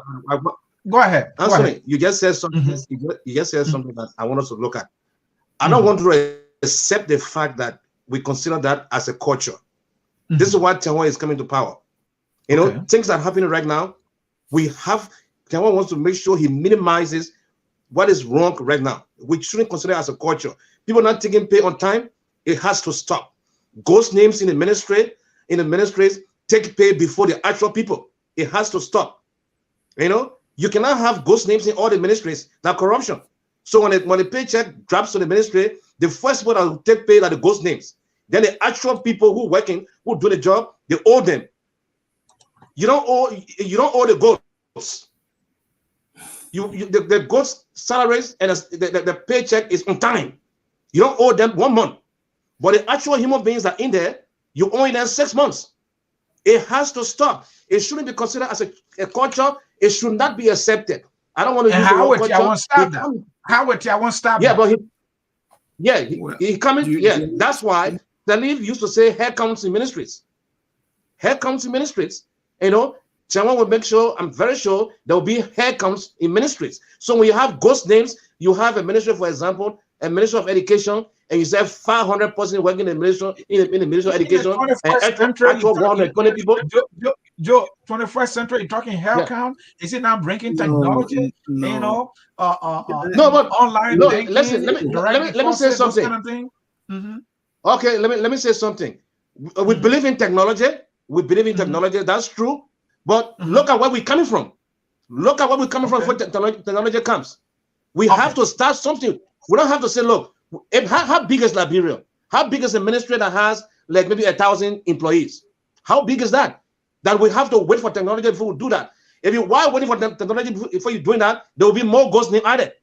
go ahead. Anthony, you just said something. You just said something that I want us to look at. I don't want to accept the fact that we consider that as a culture. This is why Tiawan is coming to power. Things that are happening right now. Tiawan wants to make sure he minimizes what is wrong right now. We shouldn't consider it as a culture. People not taking pay on time. It has to stop. Ghost names in the ministries take pay before the actual people. It has to stop. You cannot have ghost names in all the ministries. That's corruption. So when the paycheck drops to the ministry, the first one that will take pay are the ghost names. Then the actual people who working, who do the job, they owe them. You don't owe the ghosts. The ghost salaries and the paycheck is on time. You don't owe them 1 month. But the actual human beings that are in there, You only there 6 months. It has to stop. It shouldn't be considered as a culture. It should not be accepted. I don't want to use the word culture. How would Tiawan stop yeah, that? but he coming. That's why the leaf used to say head counts in ministries. Head counts in ministries. You know, Tiawan will make sure, I'm very sure, there will be head counts in ministries. So when you have ghost names, you have a ministry, for example, a ministry of education, and you say 500 persons working in the ministry in the ministry of education, and actual 120 people. Joe, 21st century, you're talking head count? Is it not bringing technology? No. You know, no, but online look, banking, listen, let me say something. Kind of Okay, let me say something. We believe in technology. We believe in technology. That's true. But look at where we're coming from. Look at where we're coming from before technology comes. We have to start something. We don't have to say, look, how big is Liberia? How big is a ministry that has like maybe 1,000 employees? How big is that? That we have to wait for technology before we do that. If you are waiting for technology before you're doing that, there will be more ghost names added.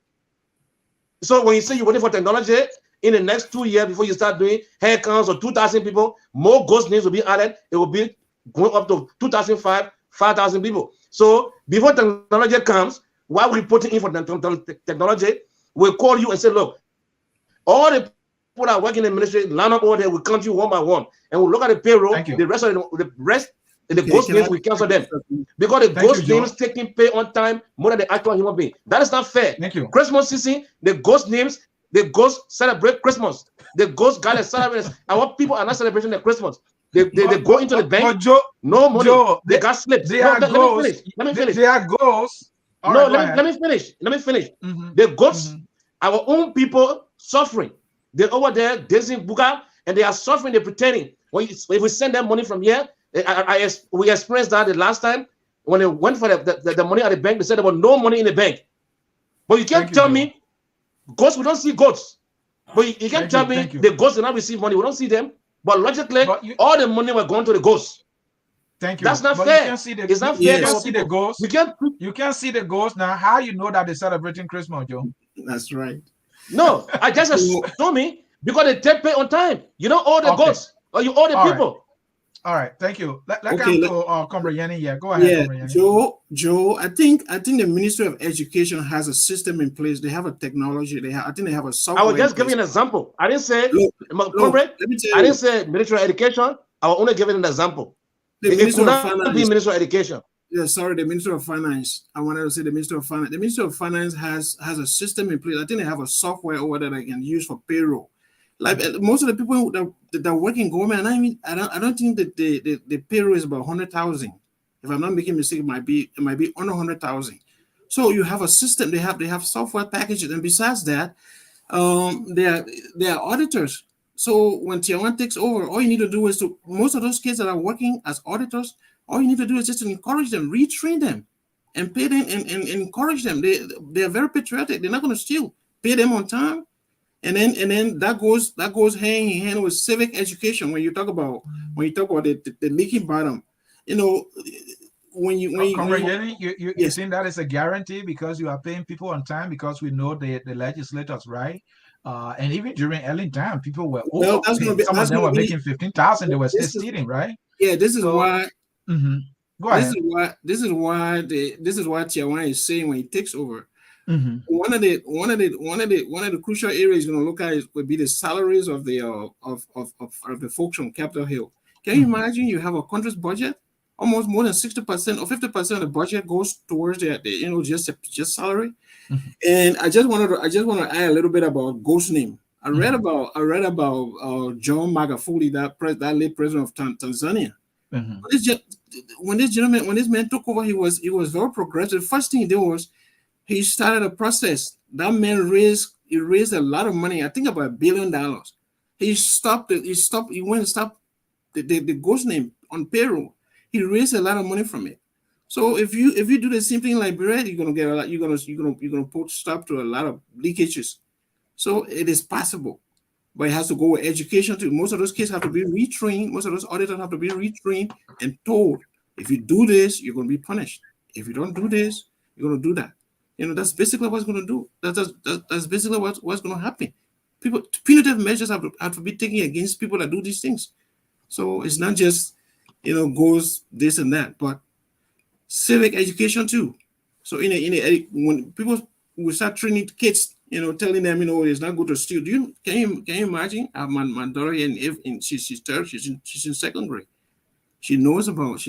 So when you say you're waiting for technology in the next 2 years before you start doing head counts or 2,000 people, more ghost names will be added. It will be going up to 2,005, 5,000 people. So before technology comes, while we're putting in for technology, we'll call you and say, look, all the people that are working in the ministry, line up over there, we count you one by one. And we'll look at the payroll, the rest of the ghost names, we cancel them. Because the ghost names taking pay on time more than the actual human being. That is not fair. Thank you. Christmas season, the ghost names, the ghosts celebrate Christmas. The ghost guys celebrate. Our people are not celebrating the Christmas. They go into the bank. No money. Joe, they got slipped. Let me finish. They are ghosts. Let me finish. The ghosts, our own people suffering. They're over there, dancing buga, and they are suffering. They're pretending. If we send them money from here, we experienced that the last time when they went for the money at the bank. They said there was no money in the bank. But you can't tell me ghosts. We don't see ghosts. But you can't tell me the ghosts did not receive money. We don't see them. But logically, all the money were going to the ghosts. Thank you. That's not fair. You can't see the, it's not fair. You can't see the ghosts. You can't see the ghosts. Now, how you know that they're celebrating Christmas, Joe? That's right. No, I just told me because they take pay on time. You don't owe the ghosts, or you owe the people. All right, thank you. Let's come to Comrade Yanni. Yeah, go ahead. Yeah, Joe. I think the Ministry of Education has a system in place. They have a technology. I think they have a software. I was just giving an example. I didn't say, Comrade. I didn't say Ministry of Education. I was only giving an example. The Ministry of Finance. Be Ministry of Education. Yeah, sorry, the Ministry of Finance. I wanted to say the Ministry of Finance. The Ministry of Finance has a system in place. I think they have a software over there that they can use for payroll. Like most of the people that work in government, I don't think that the payroll is about 100,000. If I'm not making a mistake, it might be under 100,000. So you have a system. They have software packages, and besides that, they are auditors. So when Tiawan takes over, all you need to do is most of those kids that are working as auditors, all you need to do is just to encourage them, retrain them, and pay them and encourage them. They are very patriotic. They're not going to steal. Pay them on time, and then that goes hand in hand with civic education. When you talk about the leaking bottom, you know, you're saying that is a guarantee because you are paying people on time because we know the legislators, right? And even during early time, people were some of them were making 15,000. They were still stealing, right? Yeah, this is why. Go ahead. This is why Tiawan is saying when he takes over. One of the crucial areas he's going to look at would be the salaries of the folks from Capitol Hill. Can you imagine? You have a country's budget, almost more than 60% or 50% of the budget goes towards just salary. And I just want to add a little bit about ghost name. I read about John Magufuli, that late president of Tanzania. When this man took over, he was very progressive. The first thing he did was he started a process. That man raised a lot of money. I think about $1 billion. He went and stopped the ghost name on payroll. He raised a lot of money from it. So if you do the same thing in Liberia, you're gonna get a lot. You're gonna put stop to a lot of leakages. So it is possible, but it has to go with education too. Most of those kids have to be retrained. Most of those auditors have to be retrained and told, if you do this, you're gonna be punished. If you don't do this, you're gonna do that. You know, that's basically what's gonna do. That's basically what's gonna happen. Punitive measures have to be taken against people that do these things. So it's not just, goals, this and that, but civic education too. So when people will start training kids, telling them, it's not good to steal. Can you imagine? My daughter, and she's third, she's in second grade. She knows about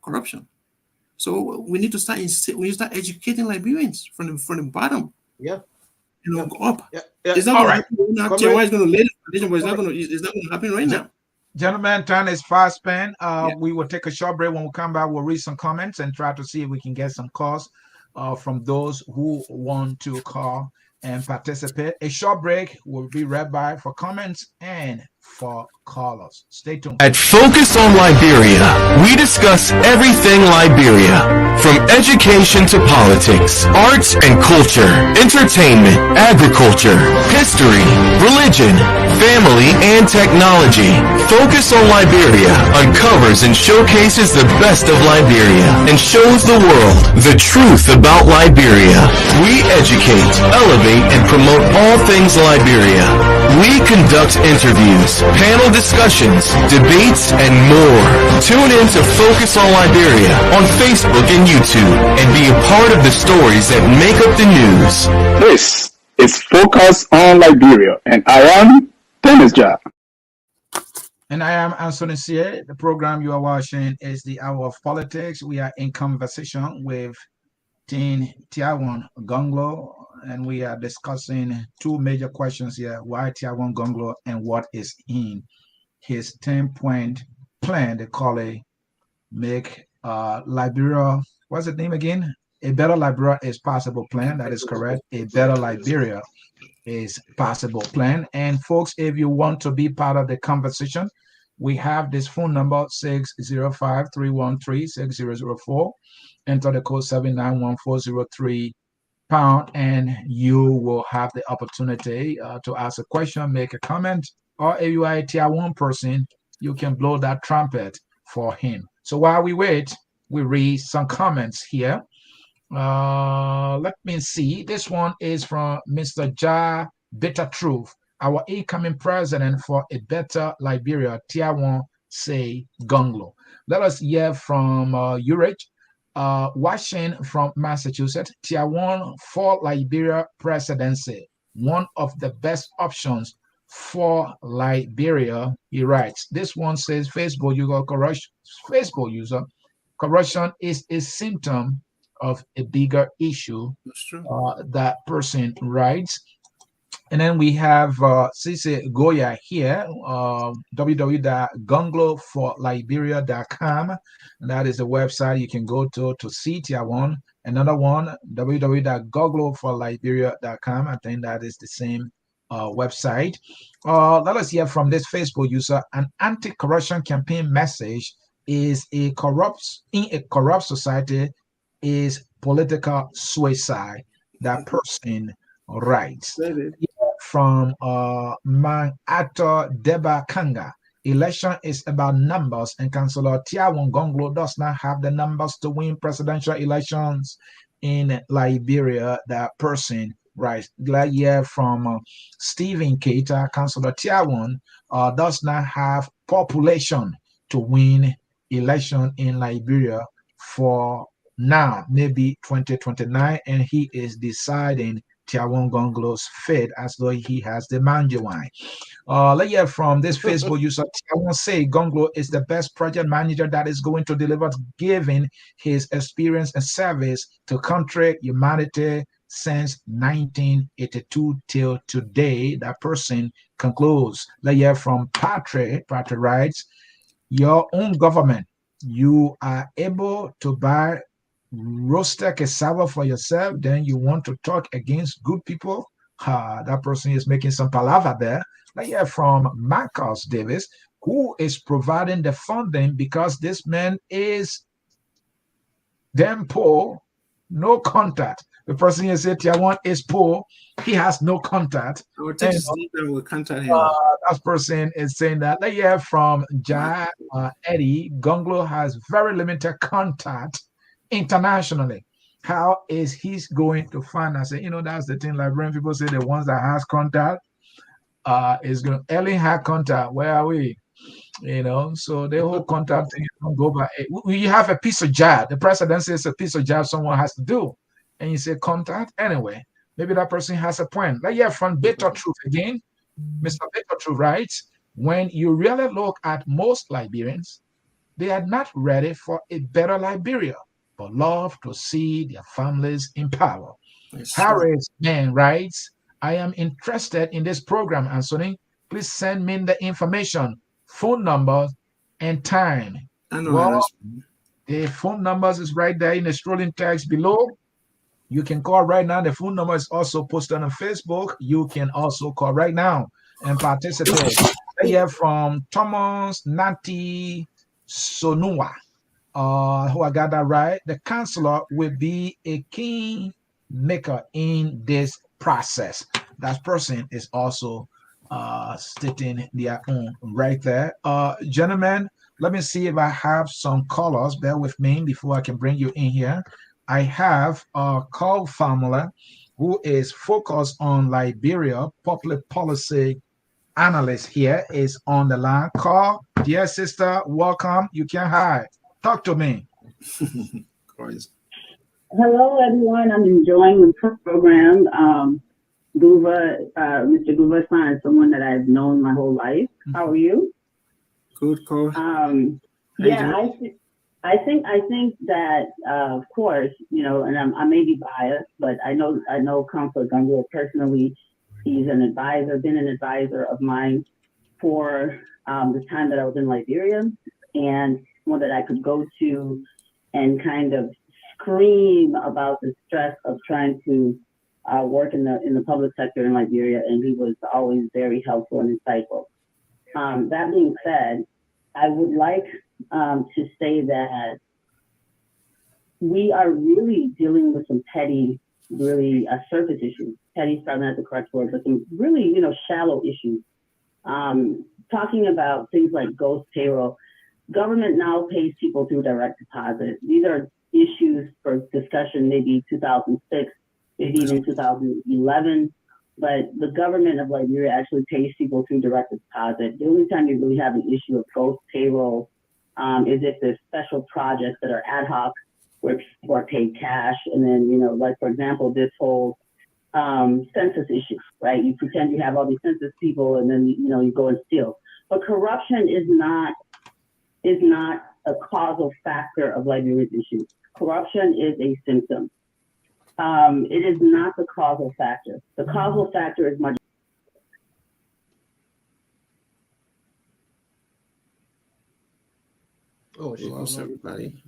corruption. So we need to start educating Liberians from the bottom. Yeah. Up. Yeah. It's not All going right. to happen. Tiawan is going to lay the foundation, but it's not going to happen right now. Gentlemen, time is fast spent. Yeah. We will take a short break. When we come back, we'll read some comments and try to see if we can get some calls from those who want to call and participate. A short break. Will be right back for comments and for callers. Stay tuned. At Focus on Liberia, we discuss everything Liberia, from education to politics, arts and culture, entertainment, agriculture, history, religion, family, and technology. Focus on Liberia uncovers and showcases the best of Liberia and shows the world the truth about Liberia. We educate, elevate, and promote all things Liberia. We conduct interviews, panel discussions, debates, and more. Tune in to Focus on Liberia on Facebook and YouTube and be a part of the stories that make up the news. This is Focus on Liberia, and I am Dennis Jar. And I am Anthony Cie. The program you are watching is the Hour of Politics. We are in conversation with Tiawan Gongloe, and we are discussing two major questions here. Why Tiawan Gongloe and what is in his 10-point plan? They call it Make Liberia, what's the name again? A Better Liberia is Possible plan. That is correct. A Better Liberia is Possible plan. And folks, if you want to be part of the conversation, we have this phone number 605-313-6004. Enter the code 791-403 pound, and you will have the opportunity to ask a question, make a comment, or if you are a tier one person, you can blow that trumpet for him. So while we wait, we read some comments here. Let me see. This one is from Mr. Ja Bitter Truth. Our incoming president for a better Liberia, Tiawan say Gonglo. Let us hear from Urich. Washington from Massachusetts, Tiawan for Liberia presidency, one of the best options for Liberia, he writes. This one says Facebook user corruption is a symptom of a bigger issue. That's true. That person writes. And then we have Cisse Goya here, www.gongloforliberia.com. And that is the website you can go to see Tiawan. Another one, www.gongloforliberia.com. I think that is the same website. Let us hear from this Facebook user. An anti-corruption campaign message is in a corrupt society is political suicide. That person writes. From Mangato Deba Kanga. Election is about numbers, and Councillor Tiawan Gongloe does not have the numbers to win presidential elections in Liberia. That person writes. Glad year from Stephen Keita. Councillor Tiawan does not have population to win election in Liberia for now, maybe 2029, and he is deciding Tiawan Gongloe's fate as though he has the Manjawine. Let's hear from this Facebook user. Tiawan say Gongloe is the best project manager that is going to deliver, given his experience and service to country, humanity since 1982 till today. That person concludes. Let's hear from Patrick. Patrick writes, your own government, you are able to buy roasted cassava for yourself, then you want to talk against good people? That person is making some palaver there. Let's hear from Marcus Davis, who is providing the funding because this man is damn poor, no contact. The person you said Tiawan is poor, he has no contact. That person is saying that. Let's hear from Eddie. Gongloe has very limited contact internationally. How is he going to find us? That's the thing. Liberian people say the ones that has contact is going to. Ellen had contact. Where are we? So the whole contact thing don't go by. You have a piece of job. The president says a piece of job someone has to do, and you say contact anyway. Maybe that person has a point. Like yeah, from Bitter Truth again, Mr. Bitter Truth writes, when you really look at most Liberians, they are not ready for a better Liberia, but love to see their families in power. Harris Man writes, I am interested in this program, Anthony. Please send me the information, phone number, and time. I know Well, Harris. the phone numbers is right there in the scrolling text below. You can call right now. The phone number is also posted on Facebook. You can also call right now and participate. I hear from Thomas Nati Sonua. Who I got that right? The counselor will be a key maker in this process. That person is also stating their own right there. Gentlemen, let me see if I have some callers. Bear with me before I can bring you in here. I have a call formula who is focused on Liberia, public policy analyst here is on the line. Call, dear sister, welcome. You can hide. Talk to me. Hello, everyone. I'm enjoying the program. Mr. Guva is someone that I've known my whole life. How are you? Good call. Yeah, I think that of course, and I may be biased, but I know Councilor Gonglo personally. He's an advisor, been an advisor of mine for the time that I was in Liberia, and one that I could go to and kind of scream about the stress of trying to work in the public sector in Liberia, and he was always very helpful and insightful. That being said, I would like to say that we are really dealing with some petty, really surface issues. Petty is probably not the correct word, but some really, shallow issues. Talking about things like ghost payroll. Government now pays people through direct deposit. These are issues for discussion maybe 2006, maybe even 2011. But the government of Liberia actually pays people through direct deposit. The only time you really have an issue of ghost payroll is if there's special projects that are ad hoc where people are paid cash. And then, like, for example, this whole census issue, right? You pretend you have all these census people and then, you go and steal. But corruption is not a causal factor of Liberia's issues. Corruption is a symptom. It is not the causal factor. The causal factor is much. Oh, she lost everybody.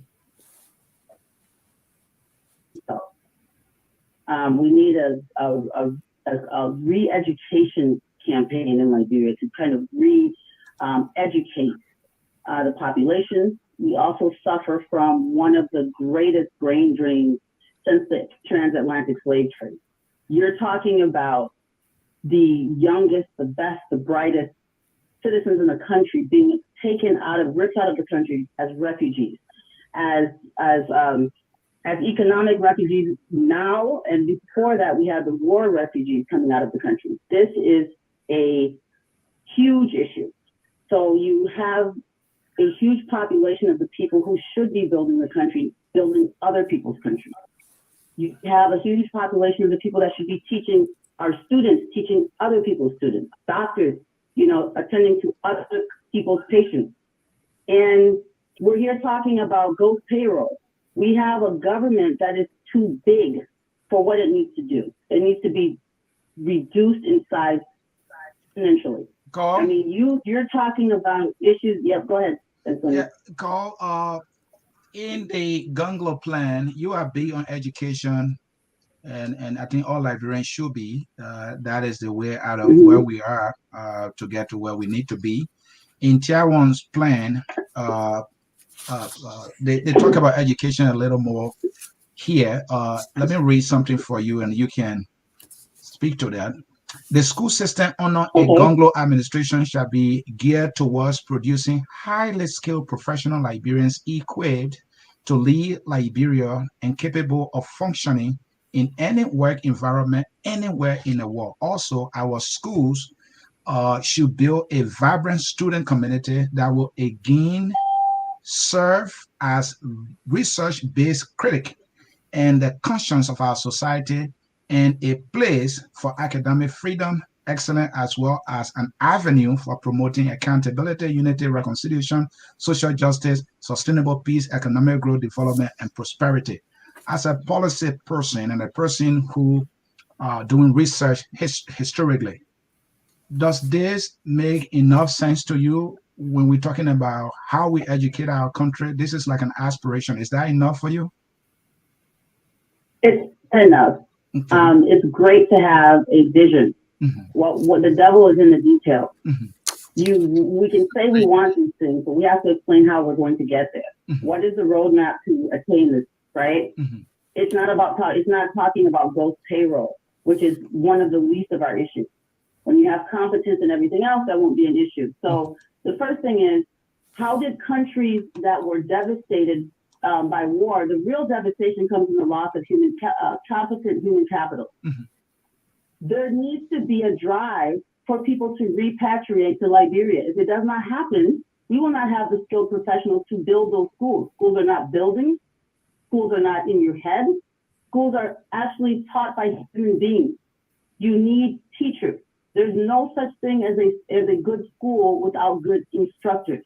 We need a re-education campaign in Liberia to kind of educate the population. We also suffer from one of the greatest brain drains since the transatlantic slave trade. You're talking about the youngest, the best, the brightest citizens in the country being taken ripped out of the country as refugees, as economic refugees now, and before that we had the war refugees coming out of the country. This is a huge issue. So you have a huge population of the people who should be building the country, building other people's countries. You have a huge population of the people that should be teaching our students, teaching other people's students, doctors, attending to other people's patients. And we're here talking about ghost payroll. We have a government that is too big for what it needs to do. It needs to be reduced in size exponentially. Carl? I mean, you're talking about issues. Yeah, go ahead. Yeah, Carl, in the Gonglo plan, you are big on education, and I think all Liberians should be. That is the way out of where we are to get to where we need to be. In Tiawan's plan, they talk about education a little more here. Let me read something for you, and you can speak to that. The school system under a Gonglo administration shall be geared towards producing highly skilled professional Liberians equipped to lead Liberia and capable of functioning in any work environment anywhere in the world. Also, our schools should build a vibrant student community that will again serve as research-based critic and the conscience of our society, and a place for academic freedom, excellence, as well as an avenue for promoting accountability, unity, reconciliation, social justice, sustainable peace, economic growth, development, and prosperity. As a policy person and a person who doing research historically, does this make enough sense to you when we're talking about how we educate our country? This is like an aspiration. Is that enough for you? It's enough. Okay. It's great to have a vision. Mm-hmm. What the devil is in the detail. Mm-hmm. We can say we want these things, but we have to explain how we're going to get there. Mm-hmm. What is the roadmap to attain this, right? Mm-hmm. It's not talking about ghost payroll, which is one of the least of our issues. When you have competence and everything else, that won't be an issue. So the first thing is, how did countries that were devastated by war, the real devastation comes from the loss of competent human capital. Mm-hmm. There needs to be a drive for people to repatriate to Liberia. If it does not happen, we will not have the skilled professionals to build those schools. Schools are not buildings. Schools are not in your head. Schools are actually taught by human beings. You need teachers. There's no such thing as a good school without good instructors.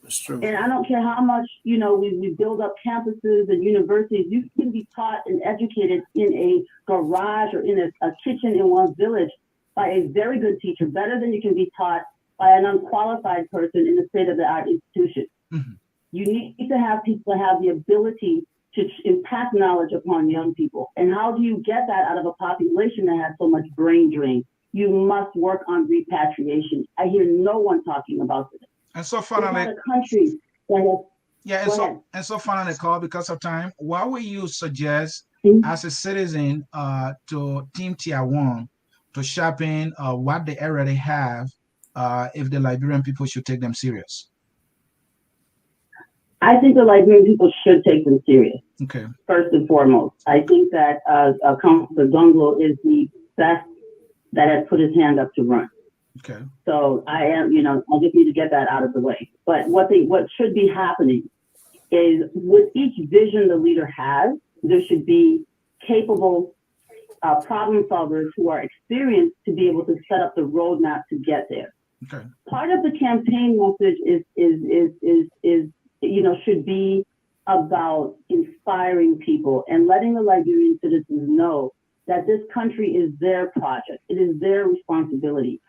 That's true. And I don't care how much, we build up campuses and universities. You can be taught and educated in a garage or in a kitchen in one village by a very good teacher, better than you can be taught by an unqualified person in a state-of-the-art institution. Mm-hmm. You need to have people have the ability to impact knowledge upon young people. And how do you get that out of a population that has so much brain drain? You must work on repatriation. I hear no one talking about this. And so finally, a country that has, so finally, Carl, because of time, what will you suggest as a citizen to Team Tiawan to sharpen what they already have if the Liberian people should take them serious? I think the Liberian people should take them serious. Okay. First and foremost, I think that Councilor Gonglo is the best that has put his hand up to run. Okay. So I am, I just need to get that out of the way. But what should be happening is with each vision the leader has, there should be capable problem solvers who are experienced to be able to set up the roadmap to get there. Okay. Part of the campaign message should be about inspiring people and letting the Liberian citizens know that this country is their project. It is their responsibility.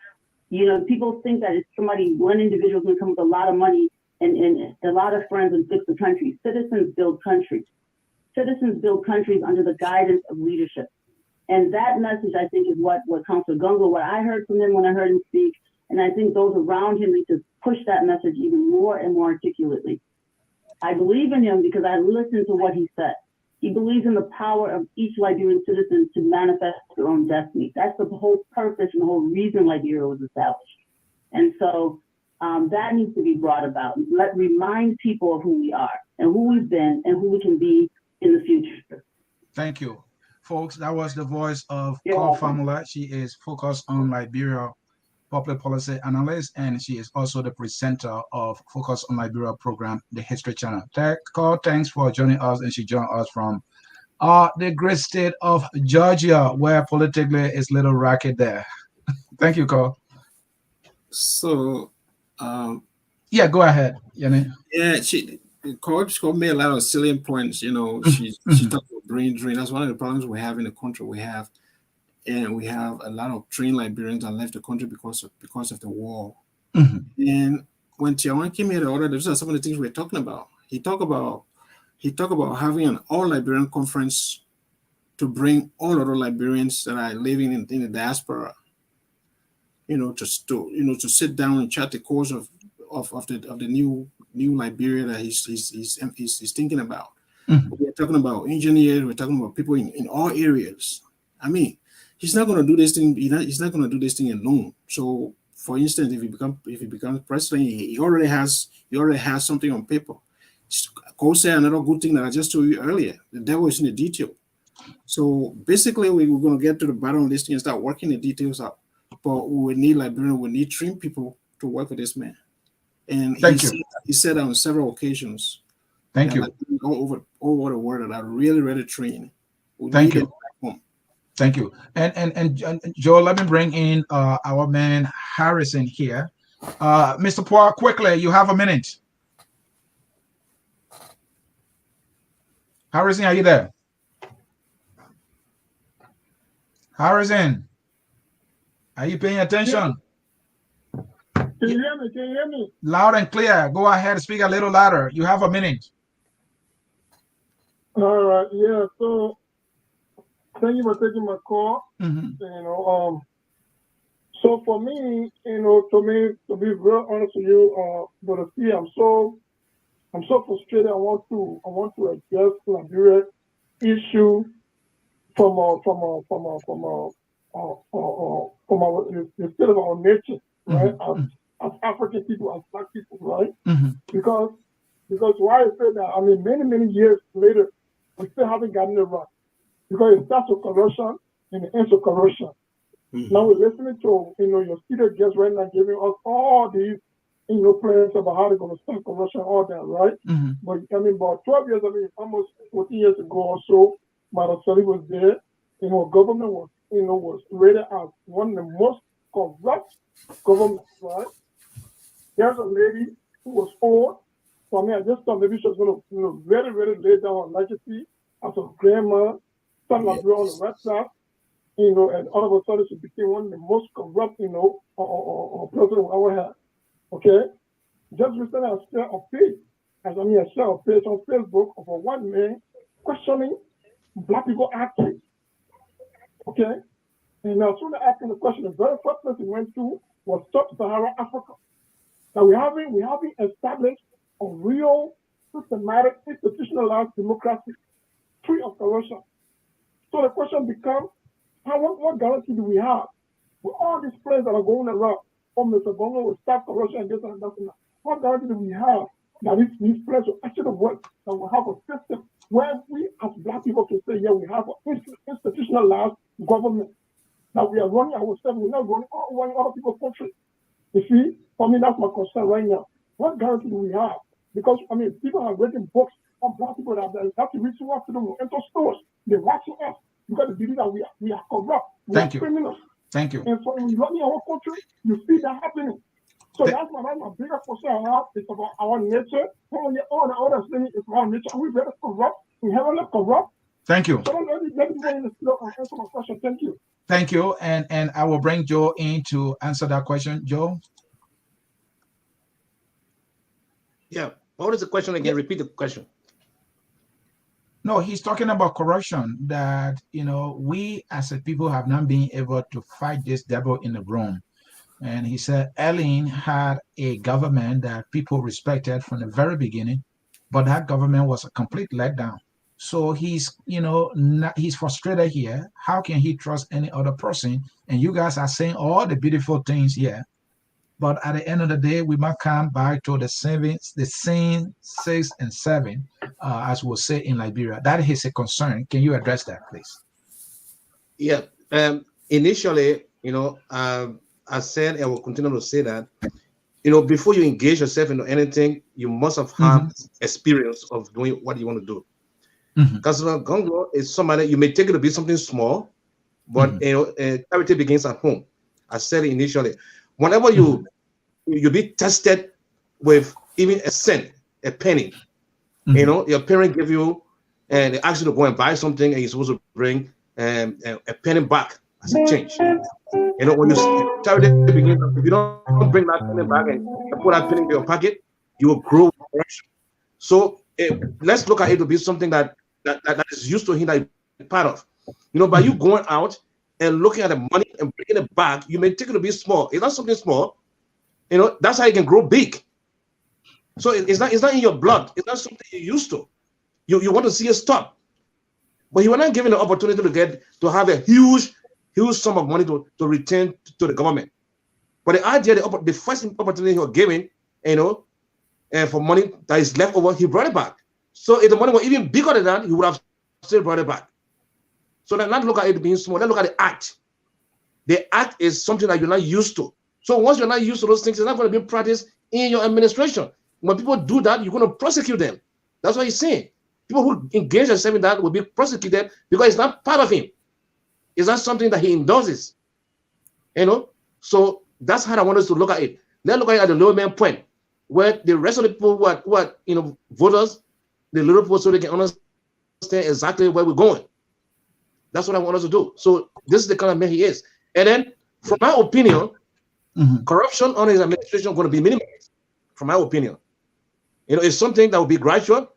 People think that it's one individual can come with a lot of money and a lot of friends and fix the country. Citizens build countries. Citizens build countries under the guidance of leadership. And that message, I think, is what Councilor Gonglo, what I heard from him when I heard him speak, and I think those around him need to push that message even more and more articulately. I believe in him because I listened to what he said. He believes in the power of each Liberian citizen to manifest their own destiny. That's the whole purpose and the whole reason Liberia was established. And so that needs to be brought about. Remind people of who we are and who we've been and who we can be in the future. Thank you. Folks, that was the voice of Cllr Famula. She is focused on Liberia public policy analyst, and she is also the presenter of Focus on Liberia program, the History Channel. Cllr, thanks for joining us, and she joined us from the great state of Georgia, where politically it's a little racket there. Thank you, Cllr. So, yeah, go ahead, Yanni. Yeah, Cllr made a lot of salient points. She talked about brain drain. That's one of the problems we have in the country. We have a lot of trained Liberians that left the country because of the war. Mm-hmm. And when Tiawan came here to order, those are some of the things we're talking about. He talked about having an all-Liberian conference to bring all other Liberians that are living in the diaspora, to sit down and chart the course of the new Liberia that he's thinking about. Mm-hmm. We're talking about engineers. We're talking about people in all areas. I mean, he's not going to do this thing. He's not going to do this thing alone. So, for instance, if he becomes president, he already has something on paper. Cllr said another good thing that I just told you earlier. The devil is in the detail. So basically, we're going to get to the bottom of this thing and start working the details out. but we need Liberian, we need trained people to work with this man. And he said on several occasions. Thank you. All over the world that are really trained. Thank you. Thank you. And Joe, let me bring in our man Harrison here. Mr. Poir, quickly, you have a minute. Harrison, are you there? Harrison, are you paying attention? Can you hear me? Can you hear me? Loud and clear. Go ahead, speak a little louder. You have a minute. All right. Yeah. So, thank you for taking my call. So for me, to be real honest with you, Brother C, I'm so frustrated. I want to address Liberia issue from our the state of our nature, right? As African people, as Black people, right? Because why I say that, I mean, many years later, we still haven't gotten it right. Because it starts with corruption and it ends with corruption. Now we're listening to, your studio guests right now giving us all these, plans about how they're going to stop corruption, all that, right? But I mean, about 12 years, almost 14 years ago or so, Madam Sally was there. Government was rated as one of the most corrupt governments, right? There's a lady who was old. So I mean, I just thought maybe she was going to, very lay down her legacy as a grandma, something like on the website. And all of a sudden she became one of the most corrupt, president we ever had. Okay? Just recently I shared a page, on Facebook of a one man questioning Black people acting. Okay? And as soon as asking the question, the very first place he went to was Sub-Saharan Africa. Now we haven't established a real systematic institutionalized democracy free of corruption. So the question becomes, what guarantee do we have with all these plans that are going around? Mr. Gonglo will stop corruption and this and that and that. What guarantee do we have that these plans will actually work? That we have a system where we as Black people can say, yeah, we have an institutionalized government that we are running ourselves. We're not running other people's country. You see, for me, that's my concern right now. What guarantee do we have? Because I mean, people are reading books on Black people that have to reach out to them enter stores. They're watching us. Because they believe that we are corrupt, we are criminals. Thank you. And so when you look in our country, you see that happening. So that's my bigger concern I have. It's about our nature. All the other things is about nature. Are we very corrupt? We haven't corrupt. Thank you. So let me answer my question. Thank you. Thank you. And I will bring Joe in to answer that question. Joe? Yeah. What is the question again? Repeat the question. No, he's talking about corruption, that, we as a people have not been able to fight this devil in the room. And he said Ellen had a government that people respected from the very beginning, but that government was a complete letdown. So he's frustrated here. How can he trust any other person? And you guys are saying all the beautiful things here. But at the end of the day, we might come back to the same 6 and 7, as we'll say in Liberia. That is a concern. Can you address that, please? Yeah. Initially, I said, and I will continue to say that, before you engage yourself into anything, you must have had experience of doing what you want to do. Because Gonglo is somebody, you may take it to be something small, but charity begins at home. I said it initially. Whenever you be tested with even a cent, a penny, your parent give you, and they ask you to go and buy something, and you're supposed to bring a penny back as a change. When you charity begins, if you don't bring that penny back and put that penny in your pocket, you will grow corruption. So let's look at it to be something that is used to him, that you're part of. By you going out and looking at the money and bringing it back, you may take it to be small. It's not something small. That's how you can grow big. So it's not in your blood. It's not something you're used to. You want to see it stop. But you were not given the opportunity to have a huge sum of money to return to the government. But the idea, the first opportunity he was given, and for money that is left over, he brought it back. So if the money was even bigger than that, he would have still brought it back. So let's not look at it being small. Let's look at the act. The act is something that you're not used to. So once you're not used to those things, it's not going to be practiced in your administration. When people do that, you're going to prosecute them. That's what he's saying. People who engage themselves in that will be prosecuted because it's not part of him. It's not something that he endorses. You know? So that's how I want us to look at it. Let's look at the low man point, where the rest of the people who are voters, the little people, so they can understand exactly where we're going. That's what I want us to do. So this is the kind of man he is. And then, from my opinion, corruption on his administration is going to be minimized. From my opinion, it's something that will be gradual,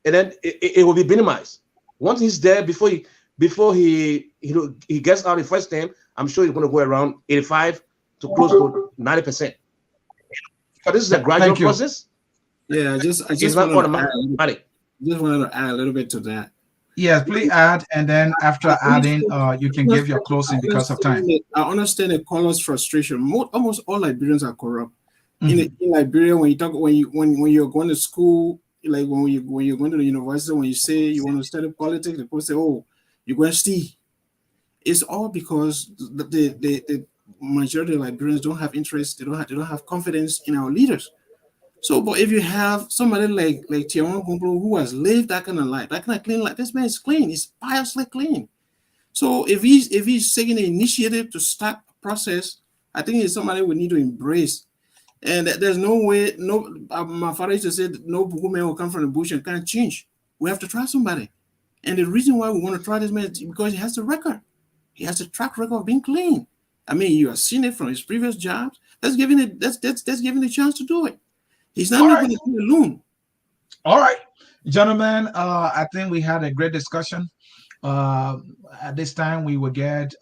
and then it will be minimized. Once he's there, before he gets out the first time, I'm sure he's going to go around 85 to close to 90%. But this is a gradual process. Yeah, I just not automatic. Just wanted to add a little bit to that. Yes, please add, and then after adding, you can give your closing because of time. I understand the caller's frustration. Almost all Liberians are corrupt. In Liberia, when you're going to school, like when you're going to the university, when you say you want to study politics, people say, "Oh, you're going to steal." It's all because the majority of Liberians don't have interest. They don't have confidence in our leaders. So, but if you have somebody like Tiawan Gongloe who has lived that kind of life, that kind of clean life, this man is clean. He's piously clean. So if he's taking the initiative to start a process, I think it's somebody we need to embrace. And there's no way. My father used to say no woman will come from the bush and can't change. We have to try somebody. And the reason why we want to try this man is because he has the record. He has a track record of being clean. I mean, you have seen it from his previous jobs. Let's give him the chance to do it. He's not going to be alone. All right, gentlemen, I think we had a great discussion. At this time, we will get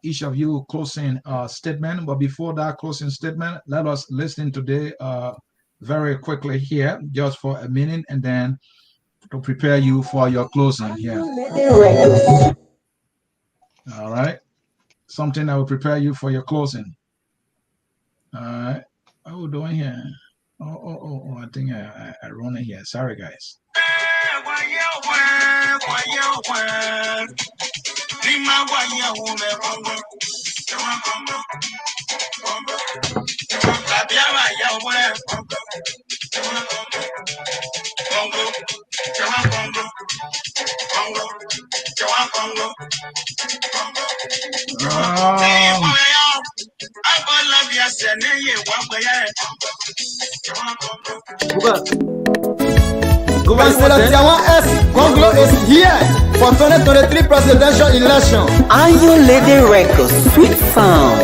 each of you closing statement. But before that closing statement, let us listen today very quickly here, just for a minute, and then to prepare you for your closing here. All right, something that will prepare you for your closing. All right, what are we doing here? Oh, I think I run it here. Sorry, guys. President Tiawan Gongloe is here for 2023 presidential election. Are you leading records? Sweet sound.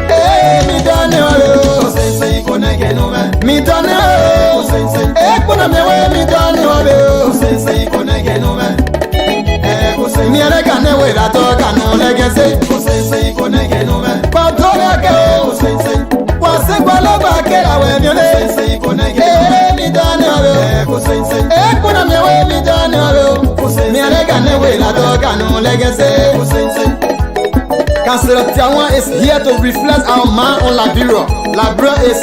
Hey, mi dane olo, sensei konege no me. Mi dane olo, sensei. Kuna mewe mi dane olo, sensei konege no me. Mi ele kane we rato kanu legese, sensei konege no me. Pa dole ke, sensei. Wa se kwalo ba ke la we mi ole, sensei konege. Mi dane olo, sensei. Kuna mewe mi dane olo, mi ele kane we rato kanu legese, sensei. Councillor Tiawan is here to reflect our mind on Liberia. Liberia is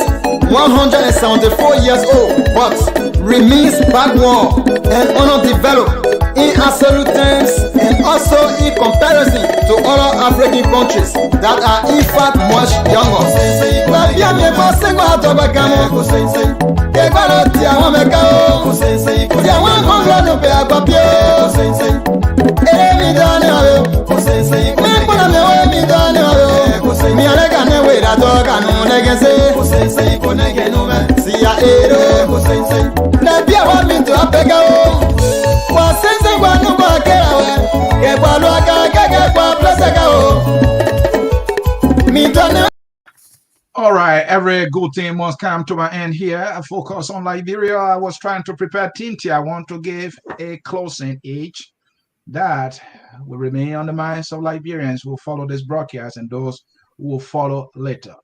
174 years old, but remains backward and underdeveloped in absolute terms and also in comparison to other African countries that are in fact much younger. All right, every good thing must come to an end here. I focus on Liberia. I was trying to prepare Team T. I want to give a closing each that will remain on the minds of Liberians who follow this broadcast and those who will follow later.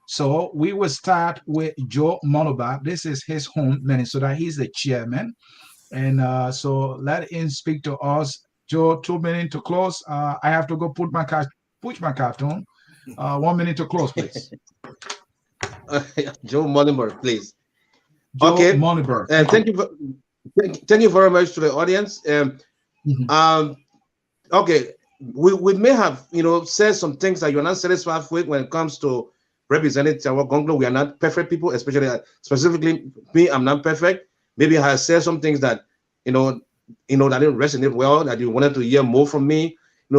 So we will start with Joe Monoba. This is his home, Minnesota. He's the chairman. And so let him speak to us. Joe, 2 minutes to close. I have to go push my cartoon. 1 minute to close, please. Joe Monober, please. Joe okay. Monober. Thank you very much to the audience. Okay, we may have, said some things that you're not satisfied with when it comes to representing Tiawan Gongloe. We are not perfect people, especially specifically me. I'm not perfect. Maybe I said some things that that didn't resonate well, that you wanted to hear more from me.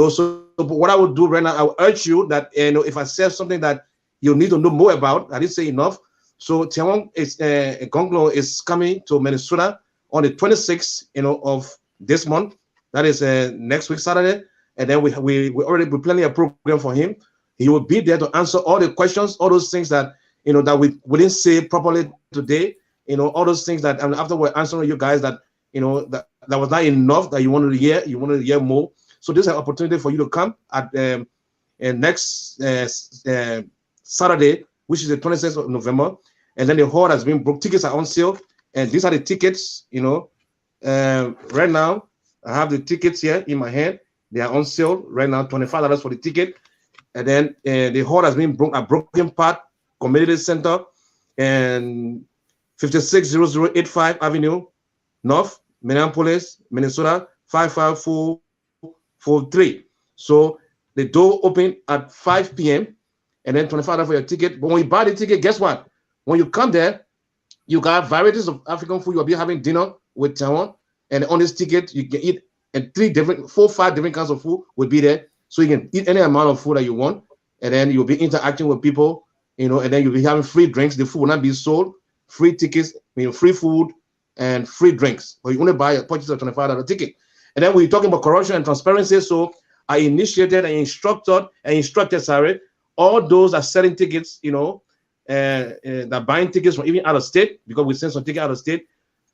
So but what I would do right now, I would urge you that if I said something that you need to know more about, I didn't say enough. So Tiawan Gongloe is coming to Minnesota on the 26th, of this month. That is next week Saturday, and then we already planning a program for him. He will be there to answer all the questions, all those things that that we didn't say properly today. All those things that, and after we're answering you guys that that was not enough, that you wanted to hear more. So this is an opportunity for you to come at next Saturday, which is the 26th of November, and then the hall has been booked. Tickets are on sale, and these are the tickets. Right now I have the tickets here in my hand. They are on sale right now, $25 for the ticket. And then the hall has been at Broken Path Community Center and 560085 Avenue North, Minneapolis, Minnesota 55443. So the door open at 5 p.m. and then $25 for your ticket. But when you buy the ticket, guess what? When you come there, you got varieties of African food. You'll be having dinner with Tiawan, and on this ticket you can eat, and 5 different kinds of food will be there. So you can eat any amount of food that you want, and then you'll be interacting with people, and then you'll be having free drinks. The food will not be sold. Free tickets, free food and free drinks. But you only purchase a $25 ticket. And then we're talking about corruption and transparency. So I initiated and instructed, all those that selling tickets, that buying tickets from even out of state, because we send some tickets out of state.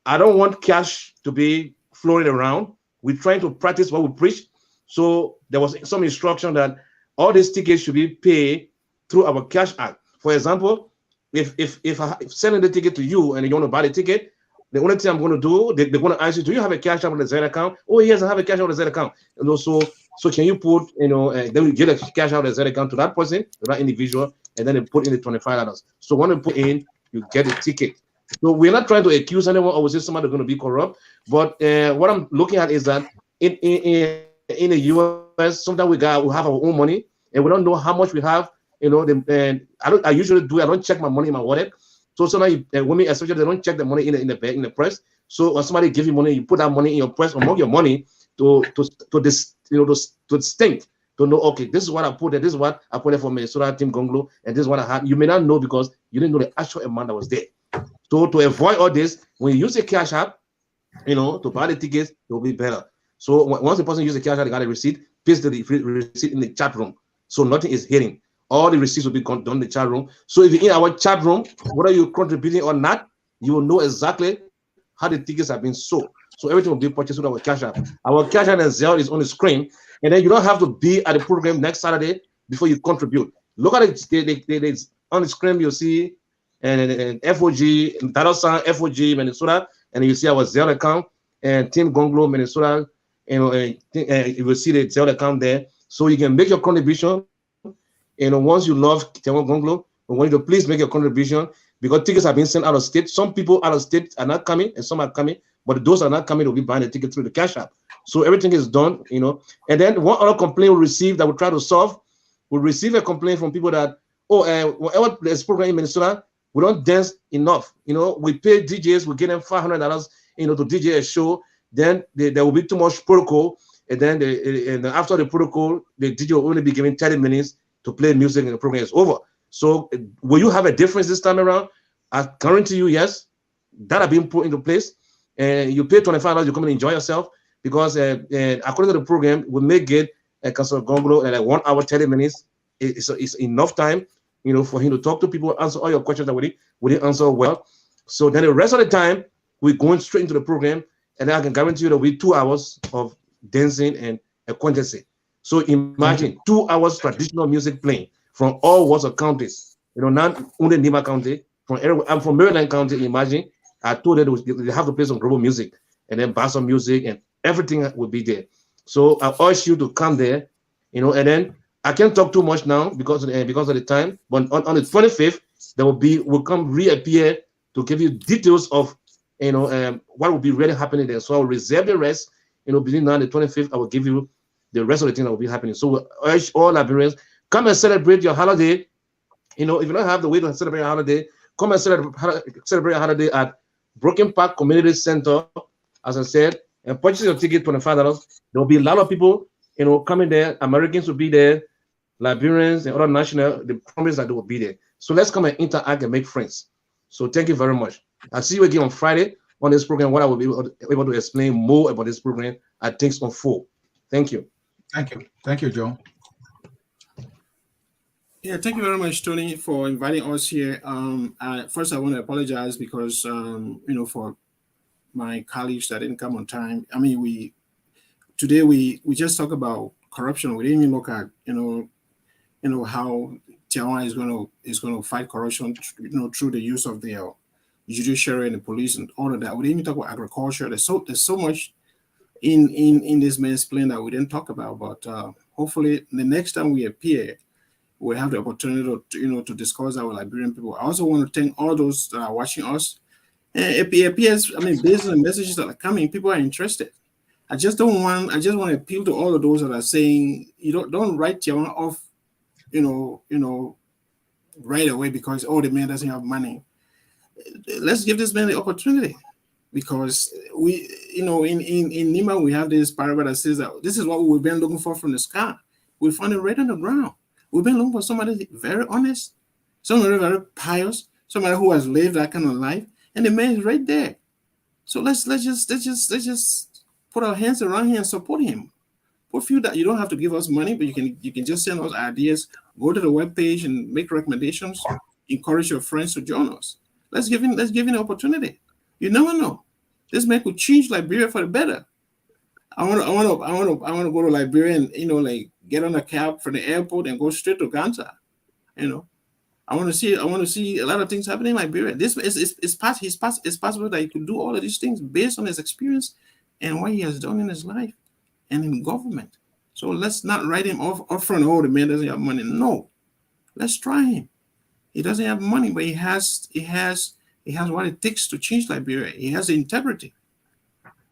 I don't want cash to be flowing around. We're trying to practice what we preach. So there was some instruction that all these tickets should be paid through our cash app. For example, if I'm selling the ticket to you and you want to buy the ticket, the only thing I'm going to do, they're going to ask you, do you have a cash app on the Zelle account? Oh yes, I have a cash app on the Zelle account. And also, so can you put, then we get a cash out of the Zelle account to that person, to that individual, and then they put in the $25. So when you put in, you get a ticket. So we're not trying to accuse anyone or say somebody's going to be corrupt, but what I'm looking at is that in the US, sometimes we have our own money and we don't know how much we have. I don't check my money in my wallet. So sometimes women, especially, they don't check the money in the bank, in the press. So when somebody gives you money, you put that money in your press, among your money to distinct, to know, okay, this is what I put there, this is what I put there for Minnesota Team Gonglo, and this is what I had. You may not know because you didn't know the actual amount that was there. So to avoid all this, when you use a cash app, to buy the tickets, it will be better. So once the person uses the cash app, they got a receipt, paste the receipt in the chat room. So nothing is hidden. All the receipts will be done in the chat room. So if you're in our chat room, whether you're contributing or not, you will know exactly how the tickets have been sold. So everything will be purchased with our cash app. Our cash app and Zelle is on the screen. And then you don't have to be at the program next Saturday before you contribute. Look at it on the screen, you'll see and FOG, FOG Minnesota, and you see our Zelle account and Team Gonglo Minnesota, you will see the Zelle account there. So you can make your contribution. Once you love Tiawan Gonglo, we want you to please make your contribution because tickets are being sent out of state. Some people out of state are not coming, and some are coming, but those are not coming will be buying the ticket through the cash app. So everything is done, And then one other complaint we receive that we try to solve, we receive a complaint from people that, whatever this program in Minnesota, we don't dance enough. We pay DJs, we get them $500, to DJ a show. Then there will be too much protocol, and then after the protocol, the DJ will only be given 30 minutes to play music, and the program is over. So will you have a difference this time around? I guarantee you, yes. That have been put into place. And you pay $25, you come and enjoy yourself because according to the program, we may get a Council Gonglo like 1 hour, 30 minutes. It's enough time, for him to talk to people, answer all your questions that we didn't answer well. So then the rest of the time, we're going straight into the program, and then I can guarantee you that we 2 hours of dancing and acquaintancy. So imagine 2 hours traditional music playing from all walks of counties. Not only Nima County, from everywhere. I'm from Maryland County. Imagine I told them they have to play some global music and then bass music and everything will be there. So I urge you to come there, and then I can't talk too much now because of the time. But on the 25th, we'll come reappear to give you details of what will be really happening there. So I'll reserve the rest. Between now and the 25th, I will give you the rest of the things that will be happening. So we urge all Liberians, come and celebrate your holiday. You know, if you don't have the way to celebrate a holiday, come and celebrate a holiday at Broken Park Community Center, as I said, and purchase your ticket, $25. There will be a lot of people, you know, coming there. Americans will be there, Liberians and other national. They promise that they will be there. So let's come and interact and make friends. So thank you very much. I'll see you again on Friday on this program, where I will be able to explain more about this program at Things on 4. Thank you. Thank you. Thank you, Joe. Yeah, thank you very much, Tony, for inviting us here. First, I want to apologize because, you know, for my colleagues that didn't come on time. I mean, today we just talk about corruption. We didn't even look at, you know how Tiawan is going to fight corruption, you know, through the use of the judiciary and the police and all of that. We didn't even talk about agriculture. There's so much in this man's plan that we didn't talk about. But hopefully, the next time we appear, we have the opportunity to, you know, to discuss our Liberian people. I also want to thank all those that are watching us. And it appears, I mean, based on the messages that are coming, people are interested. I just want to appeal to all of those that are saying, you don't write Tiawan off, you know, right away because, oh, the man doesn't have money. Let's give this man the opportunity, because we, you know, in Nima, we have this parable that says that this is what we've been looking for from the sky. We found it right on the ground. We've been looking for somebody very honest, somebody very pious, somebody who has lived that kind of life, and the man is right there. So let's just put our hands around him and support him. For few that you don't have to give us money, but you can just send us ideas, go to the webpage and make recommendations, encourage your friends to join us. Let's give him the opportunity. You never know. This man could change Liberia for the better. I want to go to Liberia and, you know, like get on a cab from the airport and go straight to Gaza. You know, I want to see a lot of things happening in Liberia. This it's possible that he could do all of these things based on his experience and what he has done in his life and in government. So let's not write him off front. Oh, the man doesn't have money. No, let's try him. He doesn't have money, but he has what it takes to change Liberia. He has the integrity.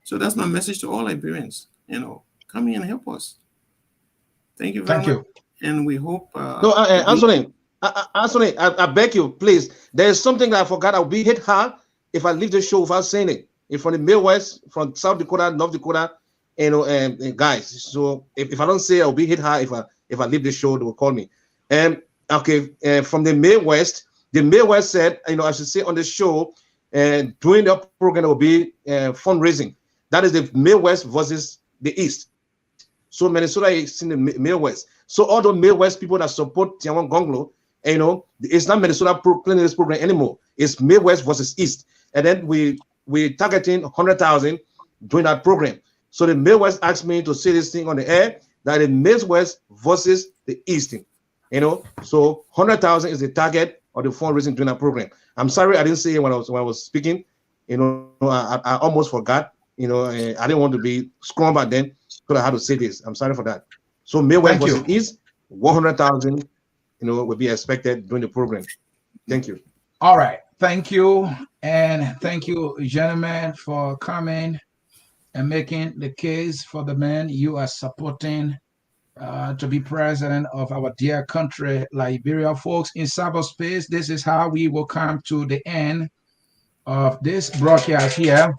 So that's my message to all Liberians. You know, come here and help us. Thank you very much. Thank you. And we hope. No, Anthony, I beg you, please. There is something that I forgot. I'll be hit hard if I leave the show without saying it. If from the Midwest, from South Dakota, North Dakota, you know, guys. So if I don't say it, I'll be hit hard. If I leave the show, they will call me. Okay, from the Midwest said, you know, I should say on the show, during the program, there will be fundraising. That is the Midwest versus the East. So Minnesota is in the Midwest. So all the Midwest people that support Tiawan Gongloe, you know, it's not Minnesota planning this program anymore. It's Midwest versus East. And then we're targeting 100,000 during that program. So the Midwest asked me to say this thing on the air, that the Midwest versus the Eastern. You know, so 100,000 is the target of the fundraising during that program. I'm sorry I didn't say it when I was speaking. You know, I almost forgot. You know, I didn't want to be scrum back then, so I had to say this. I'm sorry for that. So Midwest versus East, 100,000, you know, will be expected during the program. Thank you. All right. Thank you. And thank you, gentlemen, for coming and making the case for the man you are supporting to be president of our dear country, Liberia. Folks, in cyberspace, this is how we will come to the end of this broadcast here.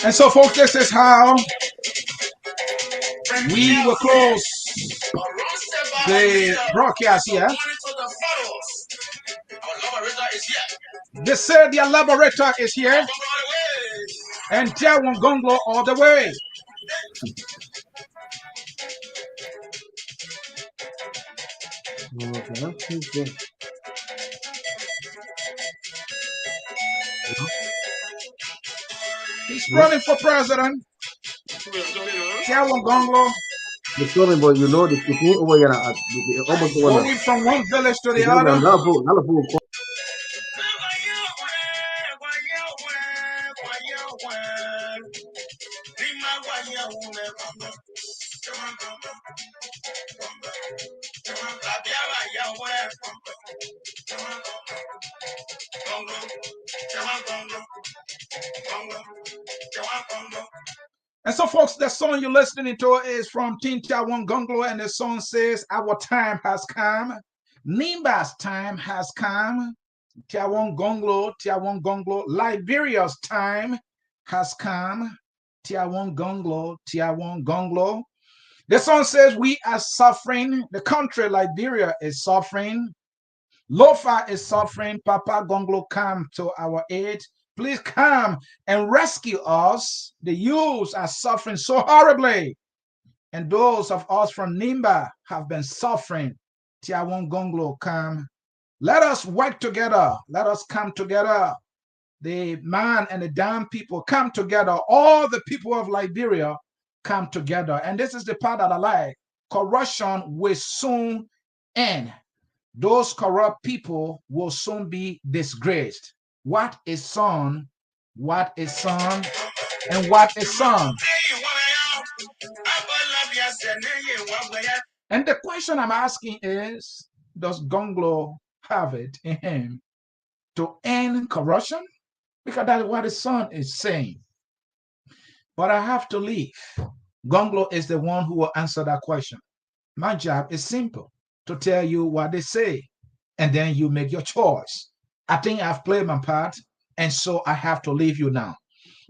And so, folks, this is how we will close the broadcast here. They said the elaborator is here, and Tiawan Gongloe all the way. He's running for president. Tiawan Gongloe. But you know, the people over here almost going from one village to the other. And so folks, the song you're listening to is from Tiawan Gongloe, and the song says, "Our time has come. Nimba's time has come." Tiawan Gongloe, Liberia's time has come. Tiawan Gongloe. The song says, "We are suffering. The country Liberia is suffering. Lofa is suffering. Papa Gonglo, come to our aid. Please come and rescue us. The youths are suffering so horribly. And those of us from Nimba have been suffering. Tiawan Gonglo, come. Let us work together. Let us come together. The man and the damn people come together. All the people of Liberia come together." And this is the part that I like. Corruption will soon end. Those corrupt people will soon be disgraced. What is son? What is son? And what is son? And the question I'm asking is, does Gonglo have it in him to end corruption? Because that's what his son is saying. But I have to leave. Gonglo is the one who will answer that question. My job is simple, to tell you what they say, and then you make your choice. I think I've played my part, and so I have to leave you now.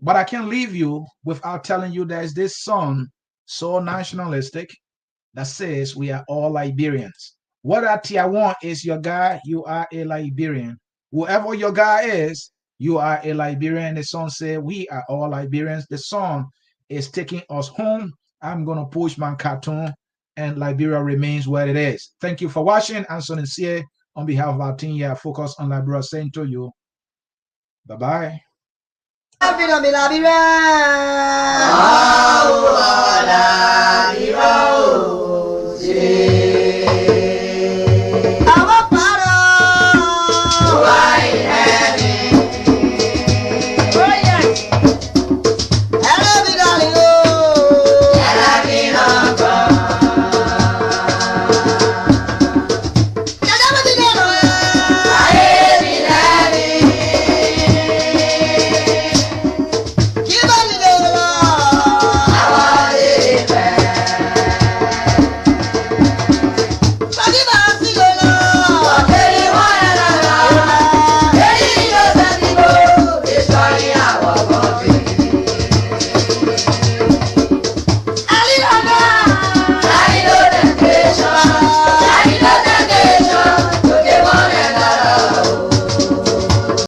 But I can't leave you without telling you there's this song so nationalistic that says we are all Liberians. Whether Tiawan is your guy, you are a Liberian. Whoever your guy is, you are a Liberian. The song says we are all Liberians. The song is taking us home. I'm going to push my cartoon, and Liberia remains where it is. Thank you for watching. Anthony Cllr, on behalf of our team here, Focus on Liberia, saying to you, bye-bye. Oh,